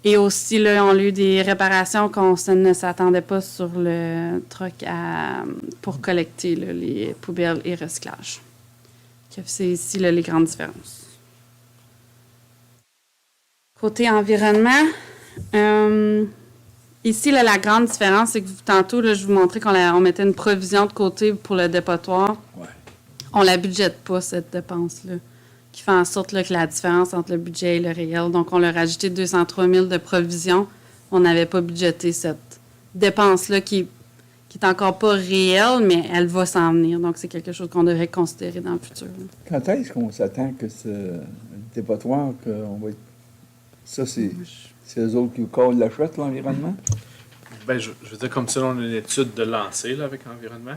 Et aussi, là, on a eu des réparations qu'on ne s'attendait pas sur le truck pour collecter là, les poubelles et recyclage. C'est ici là, les grandes différences. Côté environnement, ici, là, la grande différence, c'est que tantôt, là, je vous montrais qu'on mettait une provision de côté pour le dépotoir. Ouais. On ne la budgète pas, cette dépense-là, qui fait en sorte là, que la différence entre le budget et le réel. Donc, on leur a ajouté 203 000 de provision. On n'avait pas budgété cette dépense-là qui est encore pas réelle, mais elle va s'en venir. Donc, c'est quelque chose qu'on devrait considérer dans le futur. Quand est-ce qu'on s'attend que ce dépotoir, qu'on va être... Ça, c'est eux autres qui l'achètent, l'environnement? Ben, je veux dire, comme ça, on a une étude de lancer là, avec l'environnement.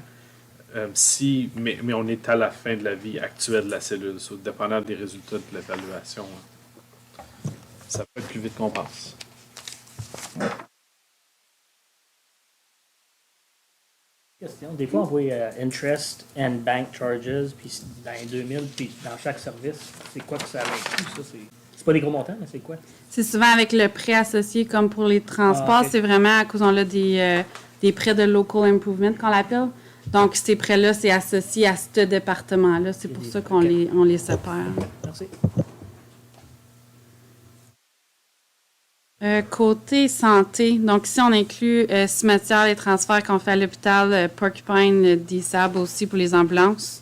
Mais on est à la fin de la vie actuelle de la cellule. So, dépendant des résultats de l'évaluation, ça peut être plus vite qu'on pense. Question. Des fois, on voit interest and bank charges, puis dans les 2000, puis dans chaque service, c'est quoi que ça inclut, ça? C'est pas des gros montants, mais c'est quoi? C'est souvent avec le prêt associé, comme pour les transports. Ah, okay. C'est vraiment à cause on a des prêts de local improvement qu'on l'appelle. Donc, ces prêts-là, c'est associé à ce département-là. C'est pour ça qu'on les sépare. Merci. Côté santé, donc ici, on inclut cimetière, les transferts qu'on fait à l'hôpital, Porcupine, DSAB aussi pour les ambulances.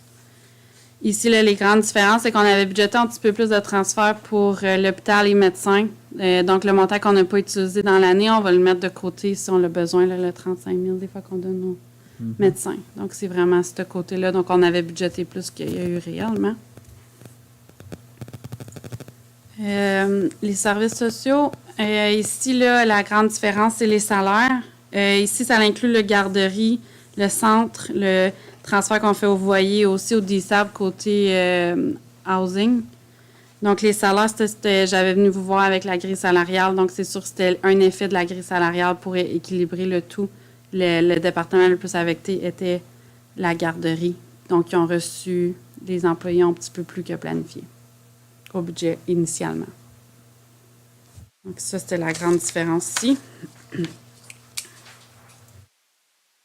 Ici, là, les grandes différences, c'est qu'on avait budgété un petit peu plus de transferts pour l'hôpital et les médecins. Donc, le montant qu'on n'a pas utilisé dans l'année, on va le mettre de côté si on a besoin, là, le 35 000 des fois qu'on donne aux médecins. Donc, c'est vraiment ce côté-là. Donc, on avait budgété plus qu'il y a eu réellement. Les services sociaux, ici, là, la grande différence, c'est les salaires. Ici, ça inclut le garderie, le centre, le transfert qu'on fait au foyer, aussi au DSAB côté housing. Donc, les salaires, j'avais venu vous voir avec la grille salariale. Donc, c'est sûr que c'était un effet de la grille salariale pour équilibrer le tout. Le département le plus affecté était la garderie. Donc, ils ont reçu des employés un petit peu plus que planifié au budget initialement. Donc, ça, c'était la grande différence ici.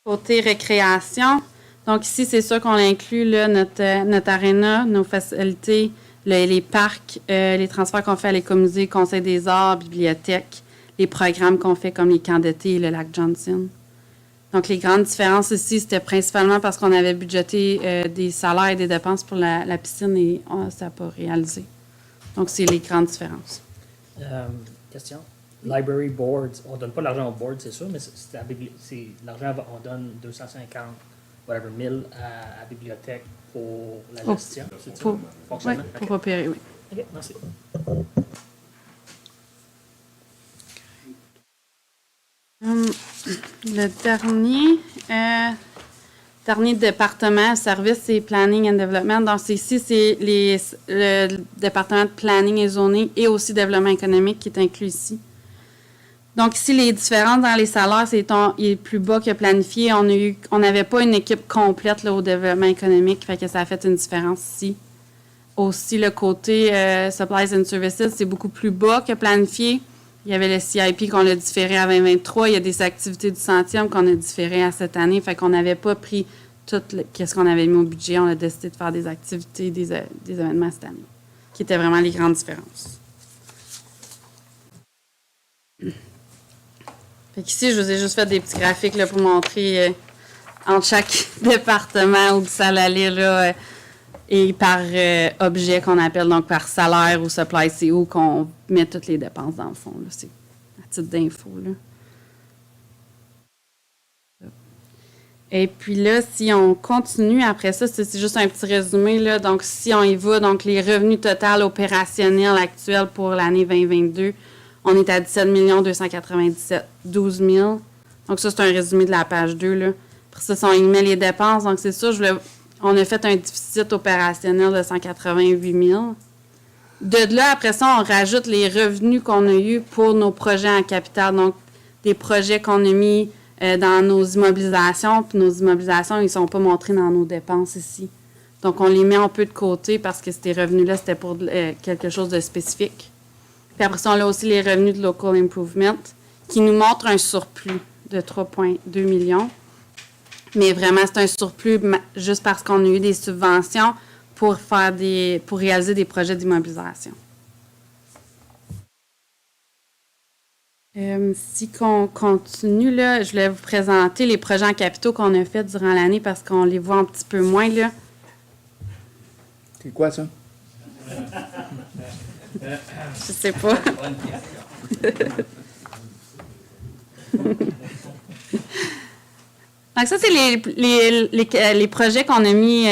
Côté récréation, donc ici, c'est sûr qu'on inclut là, notre aréna, nos facilités, les parcs, les transferts qu'on fait à l'écomusée, Conseil des arts, bibliothèque, les programmes qu'on fait comme les camps d'été et le lac Johnson. Donc, les grandes différences ici, c'était principalement parce qu'on avait budgété des salaires et des dépenses pour la piscine et ça n'a pas réalisé. Donc, c'est les grandes différences. Question. Library boards. On ne donne pas l'argent au board, c'est sûr, mais c'est l'argent, on donne 250, whatever, 1000 à la bibliothèque pour la gestion. C'est ça? Oui, pour opérer, oui. OK, merci. Le dernier département, service, c'est Planning and Development. Donc, ici, c'est le département de Planning et Zoning et aussi Développement économique qui est inclus ici. Donc, ici, les différences dans les salaires, il est plus bas que planifié. On n'avait pas une équipe complète là, au développement économique, fait que ça a fait une différence ici. Aussi, le côté Supplies and Services, c'est beaucoup plus bas que planifié. Il y avait le CIP qu'on a différé à 2023. Il y a des activités du centième qu'on a différé à cette année. Fait qu'on n'avait pas pris tout ce qu'on avait mis au budget. On a décidé de faire des activités, des événements cette année, qui étaient vraiment les grandes différences. Fait qu'ici, je vous ai juste fait des petits graphiques là, pour montrer entre chaque département où ça allait là, et par objet qu'on appelle, donc par salaire ou supply, c'est où qu'on met toutes les dépenses dans le fond. Là. C'est à titre d'info. Là. Et puis là, si on continue après ça, c'est juste un petit résumé. Là. Donc, si on y va, donc les revenus total opérationnels actuels pour l'année 2022, on est à 17 297 12 000. Donc, ça, c'est un résumé de la page 2. Là. Après ça, si on y met les dépenses, donc c'est ça, on a fait un déficit opérationnel de 188 000. De là, après ça, on rajoute les revenus qu'on a eus pour nos projets en capital. Donc, des projets qu'on a mis dans nos immobilisations. Puis nos immobilisations, ils ne sont pas montrés dans nos dépenses ici. Donc, on les met un peu de côté parce que ces revenus-là, c'était pour quelque chose de spécifique. Puis après ça, on a aussi les revenus de Local Improvement qui nous montrent un surplus de 3,2 millions. Mais vraiment, c'est un surplus juste parce qu'on a eu des subventions pour réaliser des projets d'immobilisation. Si on continue, là, je voulais vous présenter les projets en capitaux qu'on a faits durant l'année parce qu'on les voit un petit peu moins, là. C'est quoi ça? Je sais pas. Donc ça, c'est les projets qu'on a mis,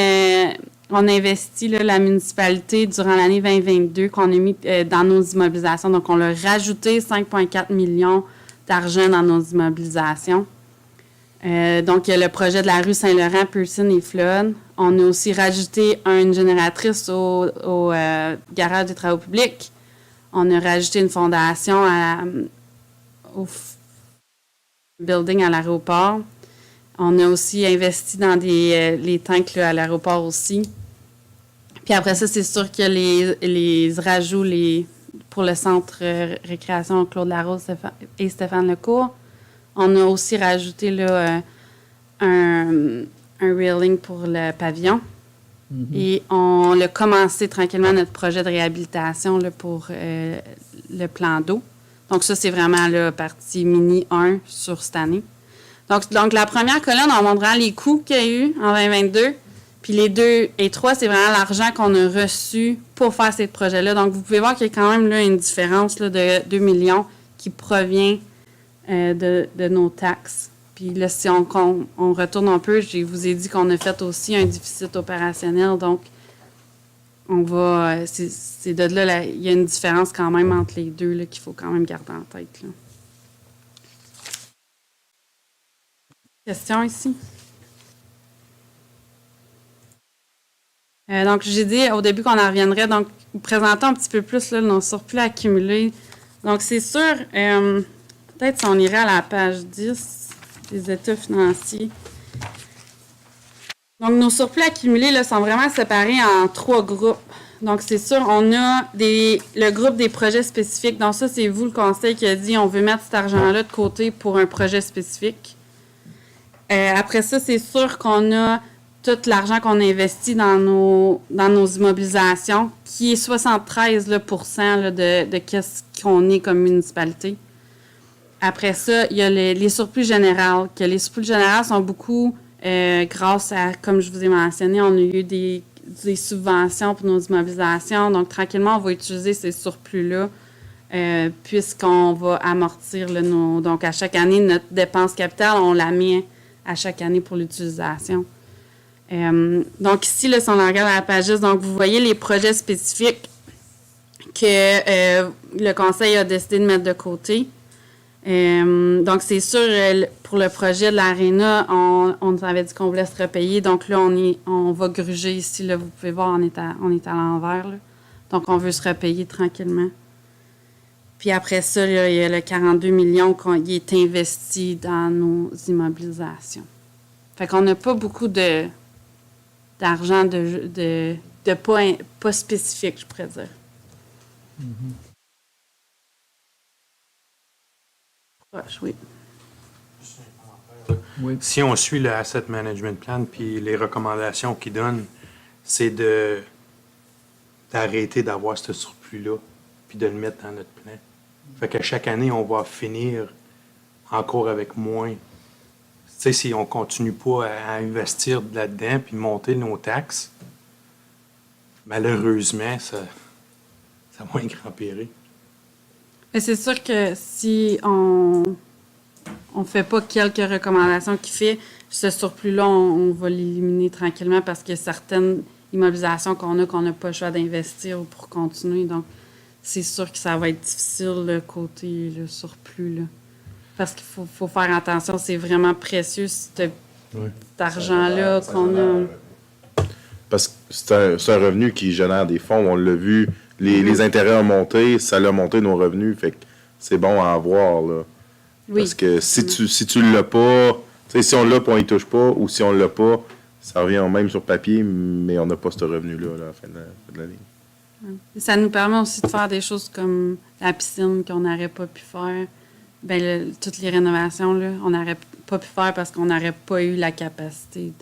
on a investi là, la municipalité durant l'année 2022, qu'on a mis dans nos immobilisations. Donc, on a rajouté 5,4 millions d'argent dans nos immobilisations. Donc, il y a le projet de la rue Saint-Laurent, Pearson et Flood. On a aussi rajouté une génératrice au garage des travaux publics. On a rajouté une fondation au building à l'aéroport. On a aussi investi dans les tanks là, à l'aéroport aussi. Puis après ça, c'est sûr que les rajouts pour le centre récréation Claude Larose et Stéphane Lecourt. On a aussi rajouté là, un railing pour le pavillon. Mm-hmm. Et on a commencé tranquillement notre projet de réhabilitation là, pour le plan d'eau. Donc ça, c'est vraiment la partie mini 1 sur cette année. Donc, la première colonne, on montrera les coûts qu'il y a eu en 2022. Puis les 2 et 3, c'est vraiment l'argent qu'on a reçu pour faire ces projets-là. Donc, vous pouvez voir qu'il y a quand même là, une différence là, de 2 millions qui provient de nos taxes. Puis là, si on retourne un peu, je vous ai dit qu'on a fait aussi un déficit opérationnel. Donc, on va... c'est de là, il y a une différence quand même entre les deux là, qu'il faut quand même garder en tête. Là. Question ici? Donc, j'ai dit au début qu'on en reviendrait. Donc, présentons un petit peu plus là, nos surplus accumulés. Donc, c'est sûr, peut-être si on irait à la page 10, les états financiers. Donc, nos surplus accumulés là, sont vraiment séparés en 3 groupes. Donc, c'est sûr, on a le groupe des projets spécifiques. Donc, ça, c'est vous, le conseil, qui a dit on veut mettre cet argent-là de côté pour un projet spécifique. Après ça, c'est sûr qu'on a tout l'argent qu'on investit dans nos immobilisations, qui est 73 là, de qu'est-ce qu'on est comme municipalité. Après ça, il y a les surplus généraux, que les surplus généraux sont beaucoup grâce à, comme je vous ai mentionné, on a eu des subventions pour nos immobilisations. Donc, tranquillement, on va utiliser ces surplus-là puisqu'on va amortir donc, à chaque année, notre dépense capitale, on la met à chaque année pour l'utilisation. Donc, ici, là, si on regarde à la page 10, donc vous voyez les projets spécifiques que le conseil a décidé de mettre de côté. Donc, c'est sûr, pour le projet de l'aréna, on nous avait dit qu'on voulait se repayer. Donc là, on va gruger ici. Là, vous pouvez voir, on est à l'envers. Là. Donc, on veut se repayer tranquillement. Puis après ça, là, il y a le 42 millions qui est investi dans nos immobilisations. Fait qu'on n'a pas beaucoup d'argent de pas spécifique, je pourrais dire. Oui. Oui. Si on suit le Asset Management Plan, puis les recommandations qu'il donne, c'est d'arrêter d'avoir ce surplus-là, puis de le mettre dans notre plan. Fait qu'à chaque année, on va finir encore avec moins. Tu sais, si on continue pas à investir là-dedans, puis monter nos taxes, malheureusement, ça va empirer. Mais c'est sûr que si on fait pas quelques recommandations qu'il fait, ce surplus-là, on va l'éliminer tranquillement parce qu'il y a certaines immobilisations qu'on n'a pas le choix d'investir pour continuer. Donc, c'est sûr que ça va être difficile, le côté le surplus. Là. Parce qu'il faut faire attention, c'est vraiment précieux, cet argent-là qu'on a. Parce que c'est un revenu qui génère des fonds, on l'a vu. Les intérêts ont monté, ça a monté nos revenus, fait que c'est bon à avoir, là. Oui. Parce que si tu l'as pas, si on l'a pas, on y touche pas, ou si on l'a pas, ça revient même sur papier, mais on n'a pas ce revenu-là à la fin de l'année. Ça nous permet aussi de faire des choses comme la piscine qu'on n'aurait pas pu faire. Toutes les rénovations, là, on n'aurait pas pu faire parce qu'on n'aurait pas eu la capacité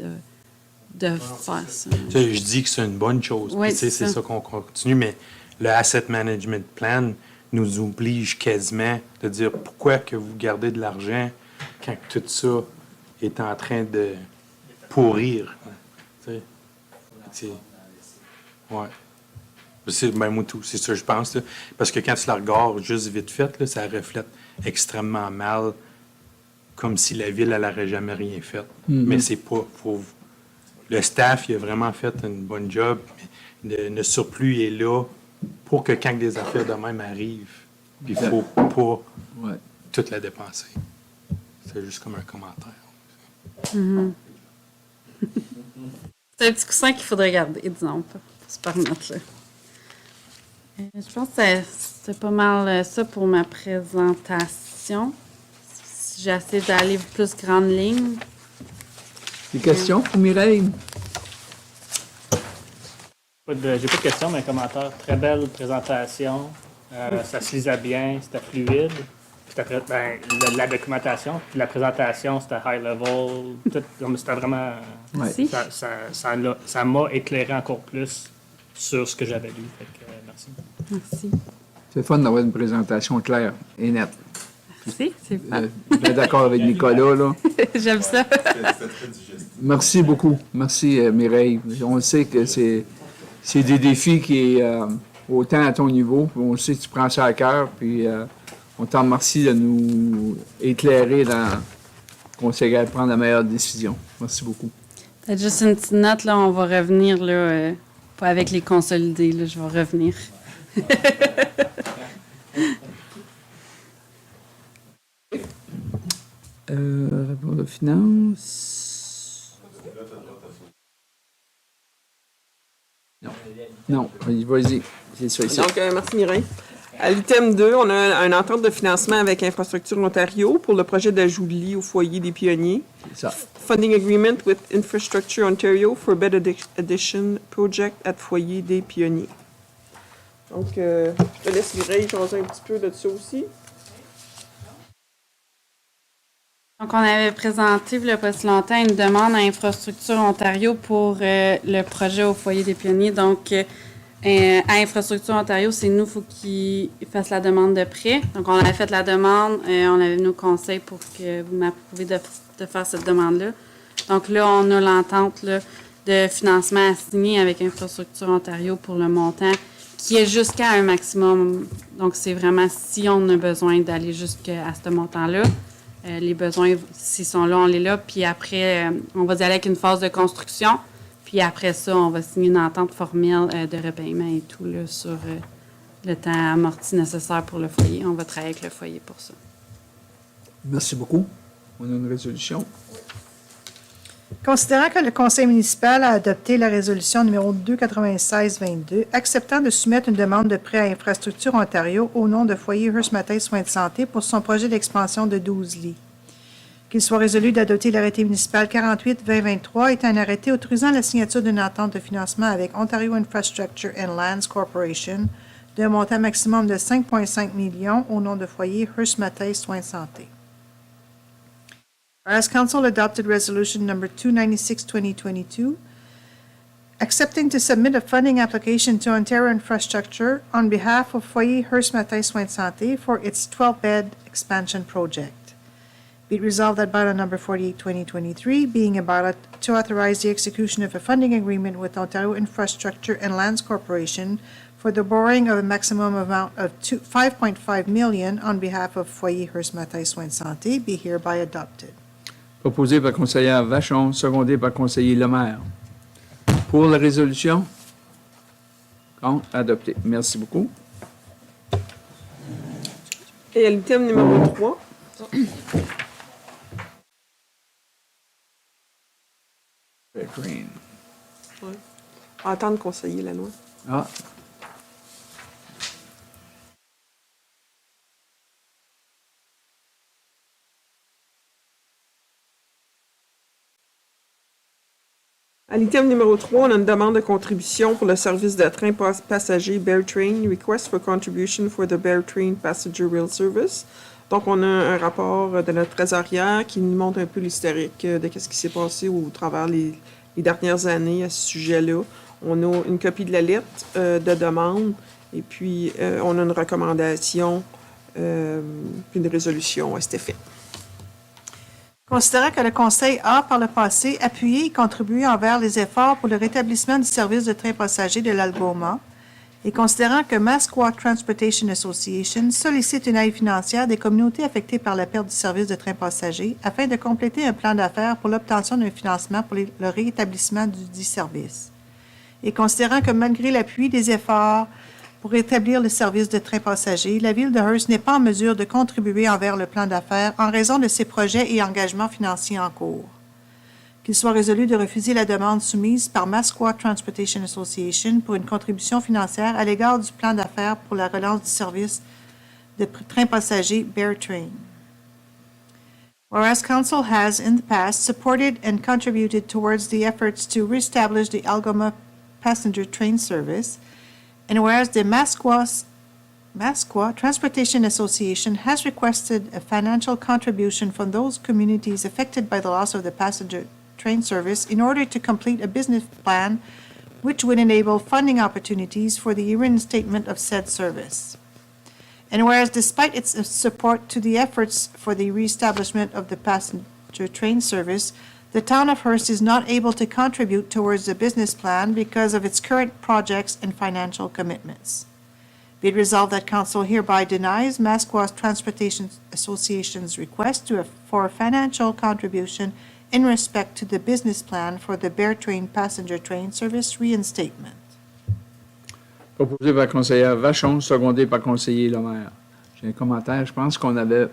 de faire ça. Je dis que c'est une bonne chose. Oui, c'est ça qu'on continue, mais le Asset Management Plan nous oblige quasiment de dire pourquoi que vous gardez de l'argent quand tout ça est en train de pourrir. Ouais. C'est moi tout, c'est ça je pense. Là. Parce que quand tu la regardes juste vite fait, là, ça reflète extrêmement mal, comme si la ville, elle n'aurait jamais rien fait. Mm-hmm. Mais c'est pas. Le staff, il a vraiment fait une bonne job. Le surplus est là pour que quand des affaires de même arrivent, il ne faut pas tout la dépenser. C'est juste comme un commentaire. Mm-hmm. C'est un petit coussin qu'il faudrait garder, disons, pour se permettre. Là. Je pense que c'est pas mal ça pour ma présentation. Si j'essaie d'aller plus grande ligne. Des questions pour Mireille? J'ai pas de questions, mais un commentaire. Très belle présentation. Ça se lisait bien, c'était fluide. Puis après, la documentation, puis la présentation, c'était high level. C'était vraiment. Merci. Ça m'a éclairé encore plus sur ce que j'avais lu. Fait que, merci. Merci. C'est fun d'avoir une présentation claire et nette. Merci, c'est fun. Je suis d'accord avec Nicolas, là. J'aime ça. Merci beaucoup. Merci, Mireille. On sait que c'est des défis qui est autant à ton niveau. On sait que tu prends ça à cœur. Puis on t'en remercie de nous éclairer dans conseiller à prendre la meilleure décision. Merci beaucoup. Peut-être juste une petite note, là, on va revenir, là, pas avec les consolidés, là, je vais revenir. Rapport de finances? Non. Non, vas-y. C'est ça ici. Donc, merci Mireille. À l'item 2, on a une entente de financement avec Infrastructure Ontario pour le projet d'Ajouli au foyer des pionniers. C'est ça. Funding agreement with Infrastructure Ontario for bed addition project at foyer des pionniers. Donc, je te laisse Mireille jaser un petit peu de ça aussi. Donc, on avait présenté, il n'y a pas si longtemps, une demande à Infrastructure Ontario pour le projet au foyer des pionniers. Donc, à Infrastructure Ontario, c'est nous, il faut qu'ils fassent la demande de prêt. Donc, on avait fait la demande, on avait nos conseils pour que vous m'approuviez de faire cette demande-là. Donc, là, on a l'entente là, de financement à signer avec Infrastructure Ontario pour le montant qui est jusqu'à un maximum. Donc, c'est vraiment si on a besoin d'aller jusqu'à ce montant-là. Les besoins, s'ils sont là, on les là. Puis après, on va y aller avec une phase de construction. Puis après ça, on va signer une entente formelle de repaiement et tout là, sur le temps amorti nécessaire pour le foyer. On va travailler avec le foyer pour ça. Merci beaucoup. On a une résolution. Considérant que le conseil municipal a adopté la résolution numéro 296-22, acceptant de soumettre une demande de prêt à Infrastructure Ontario au nom de Foyer Hearst Matin Soins de santé pour son projet d'expansion de 12 lits. Qu'il soit résolu d'adopter l'arrêté municipal 48-2023 étant un arrêté autorisant la signature d'une entente de financement avec Ontario Infrastructure and Lands Corporation d'un montant maximum de 5,5 millions au nom de Foyer Hearst Matin Soins de santé. Whereas Council adopted Resolution Number 296-2022, accepting to submit a funding application to Ontario Infrastructure on behalf of Foyer Hearst Matin Soins de santé for its 12-bed expansion project. Be it resolved that bylaw number 48-2023, being a bylaw to authorize the execution of a funding agreement with Ontario Infrastructure and Lands Corporation for the borrowing of a maximum amount of 5.5 million on behalf of Foyer Hearst Matin Soins de santé, be hereby adopted. Proposé par conseillère Vachon, secondé par conseiller Lemaire. Pour la résolution? Contre? Adopté. Merci beaucoup. Et à l'item numéro 3. Green. Ouais. Entendre conseiller la loi. Ah. À l'item numéro 3, on a une demande de contribution pour le service de train passager Bear Train, request for contribution for the Bear Train Passenger Rail Service. Donc, on a un rapport de notre trésorière qui nous montre un peu l'historique de ce qui s'est passé au travers les dernières années à ce sujet-là. On a une copie de la lettre de demande et puis on a une recommandation puis une résolution à cet effet. Considérant que le Conseil a, par le passé, appuyé et contribué envers les efforts pour le rétablissement du service de train passager de l'Algoma, et considérant que Masquat Transportation Association sollicite une aide financière des communautés affectées par la perte du service de train passager afin de compléter un plan d'affaires pour l'obtention d'un financement pour le rétablissement du dit service, et considérant que malgré l'appui des efforts pour rétablir le service de train passager, la Ville de Hearst n'est pas en mesure de contribuer envers le plan d'affaires en raison de ses projets et engagements financiers en cours. Qu'il soit résolu de refuser la demande soumise par Masquat Transportation Association pour une contribution financière à l'égard du plan d'affaires pour la relance du service de train passager Bear Train. Whereas Council has, in the past, supported and contributed towards the efforts to reestablish the Algoma passenger train service, and whereas the Masquat Transportation Association has requested a financial contribution from those communities affected by the loss of the passenger train service in order to complete a business plan which would enable funding opportunities for the reinstatement of said service. And whereas despite its support to the efforts for the reestablishment of the passenger train service, the town of Hearst is not able to contribute towards the business plan because of its current projects and financial commitments. Be it resolved that Council hereby denies Masquat Transportation Association's request for a financial contribution in respect to the business plan for the Bear Train passenger train service reinstatement. Proposé par conseillère Vachon, secondé par conseiller Lemaire. J'ai un commentaire. Je pense qu'on avait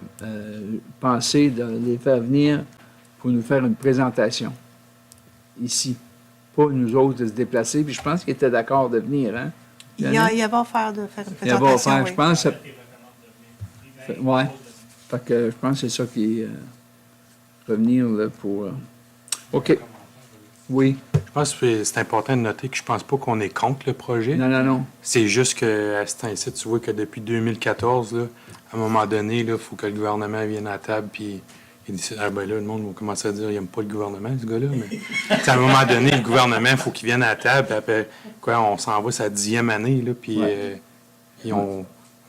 pensé de les faire venir pour nous faire une présentation ici. Pas nous autres de se déplacer, puis je pense qu'il était d'accord de venir, hein? Il va faire une Il va présentation, faire, oui. je pense. Ouais. Fait que je pense que c'est ça qui est revenir là, pour. OK. Oui. Je pense que c'est important de noter que je pense pas qu'on est contre le projet. Non. C'est juste qu'à ce temps-ci, tu vois que depuis 2014, là, à un moment donné, il faut que le gouvernement vienne à la table puis il décide, ah ben là, le monde va commencer à dire, il n'aime pas le gouvernement, ce gars-là. Mais à un moment donné, le gouvernement, il faut qu'il vienne à la table. Puis après, quoi, on s'en va sa 10e année, là, puis on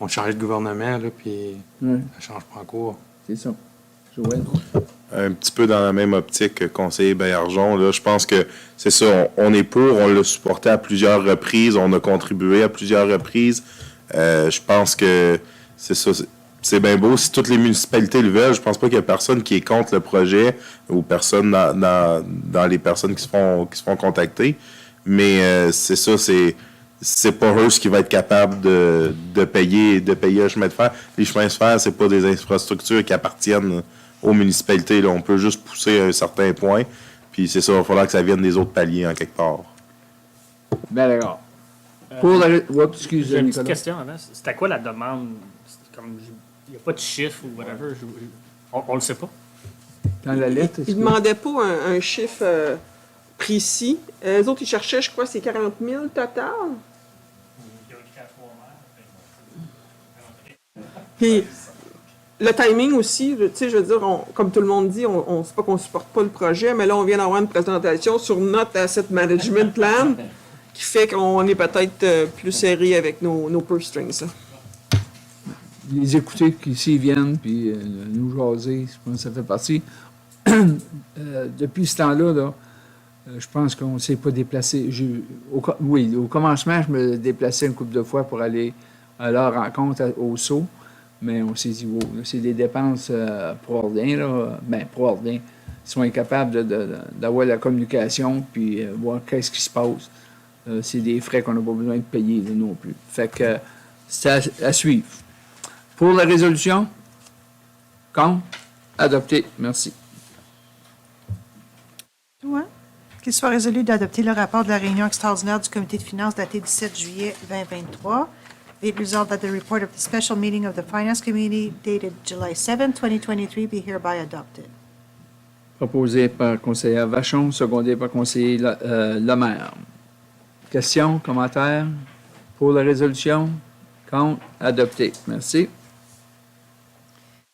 change de gouvernement, là, puis ça change pas encore. C'est ça. Joël. Un petit peu dans la même optique que conseiller Baillargeon, là, je pense que c'est ça, on est pour, on l'a supporté à plusieurs reprises, on a contribué à plusieurs reprises. Je pense que c'est ça, c'est bien beau. Si toutes les municipalités le veulent, je pense pas qu'il y a personne qui est contre le projet ou personne dans les personnes qui se font contacter. Mais c'est ça, c'est pas Hearst qui va être capable de payer un chemin de fer. Les chemins de fer, c'est pas des infrastructures qui appartiennent aux municipalités. Là. On peut juste pousser à un certain point. Puis c'est ça, il va falloir que ça vienne des autres paliers en quelque part. Bien d'accord. Pour la... Oups, excusez, J'ai une Nicolas. petite question avant. C'était quoi la demande? Il n'y a pas de chiffre ou whatever. On le sait pas. Dans la lettre, Ils ne demandaient pas un chiffre précis. Les autres, ils cherchaient, je crois, c'est 40 000 total. Puis, le timing aussi, tu sais, je veux dire, comme tout le monde dit, c'est pas qu'on supporte pas le projet, mais là, on vient d'avoir une présentation sur notre asset management plan qui fait qu'on est peut-être plus serré avec nos purse strings. Là. Les écouter, s'ils viennent, puis nous jaser, je pense que ça fait partie. Depuis ce temps-là, là, je pense qu'on ne s'est pas déplacé. Oui, au commencement, je me déplaçais une couple de fois pour aller à leur rencontre au Sceau, mais on s'est dit, wow, là, c'est des dépenses pour rien, là. Ben, pour rien. Ils sont incapables d'avoir la communication, puis voir qu'est-ce qui se passe. C'est des frais qu'on n'a pas besoin de payer là, non plus. Fait que c'est à suivre. Pour la résolution, contre, adopté. Merci. Ouais. Qu'il soit résolu d'adopter le rapport de la réunion extraordinaire du Comité de finances daté 17 juillet 2023. Be it resolved that the report of the special meeting of the Finance Committee dated July 7, 2023 be hereby adopted. Proposé par conseiller Vachon, secondé par conseiller Lemaire. Questions, commentaires pour la résolution? Contre, adopté. Merci.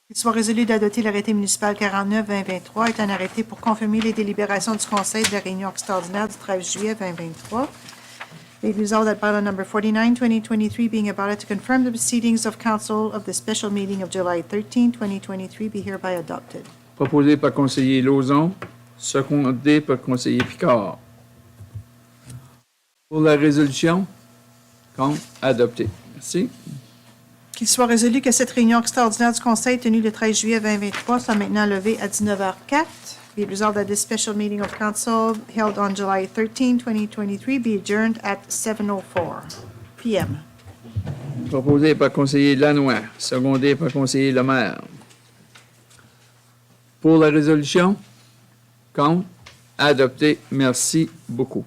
Qu'il soit résolu d'adopter l'arrêté municipal 49-2023 est un arrêté pour confirmer les délibérations du Conseil de la réunion extraordinaire du 13 juillet 2023. Be it resolved that bylaw number 49, 2023 being adopted to confirm the proceedings of council of the special meeting of July 13, 2023 be hereby adopted. Proposé par conseiller Lauzon, secondé par conseiller Picard. Pour la résolution? Contre, adopté. Merci. Qu'il soit résolu que cette réunion extraordinaire du Conseil tenue le 13 juillet 2023 soit maintenant levée à 19h04. Be it resolved that this special meeting of council held on July 13, 2023 be adjourned at 7:04 p.m. Proposé par conseiller Lanois, secondé par conseiller Lemaire. Pour la résolution? Contre, adopté. Merci beaucoup.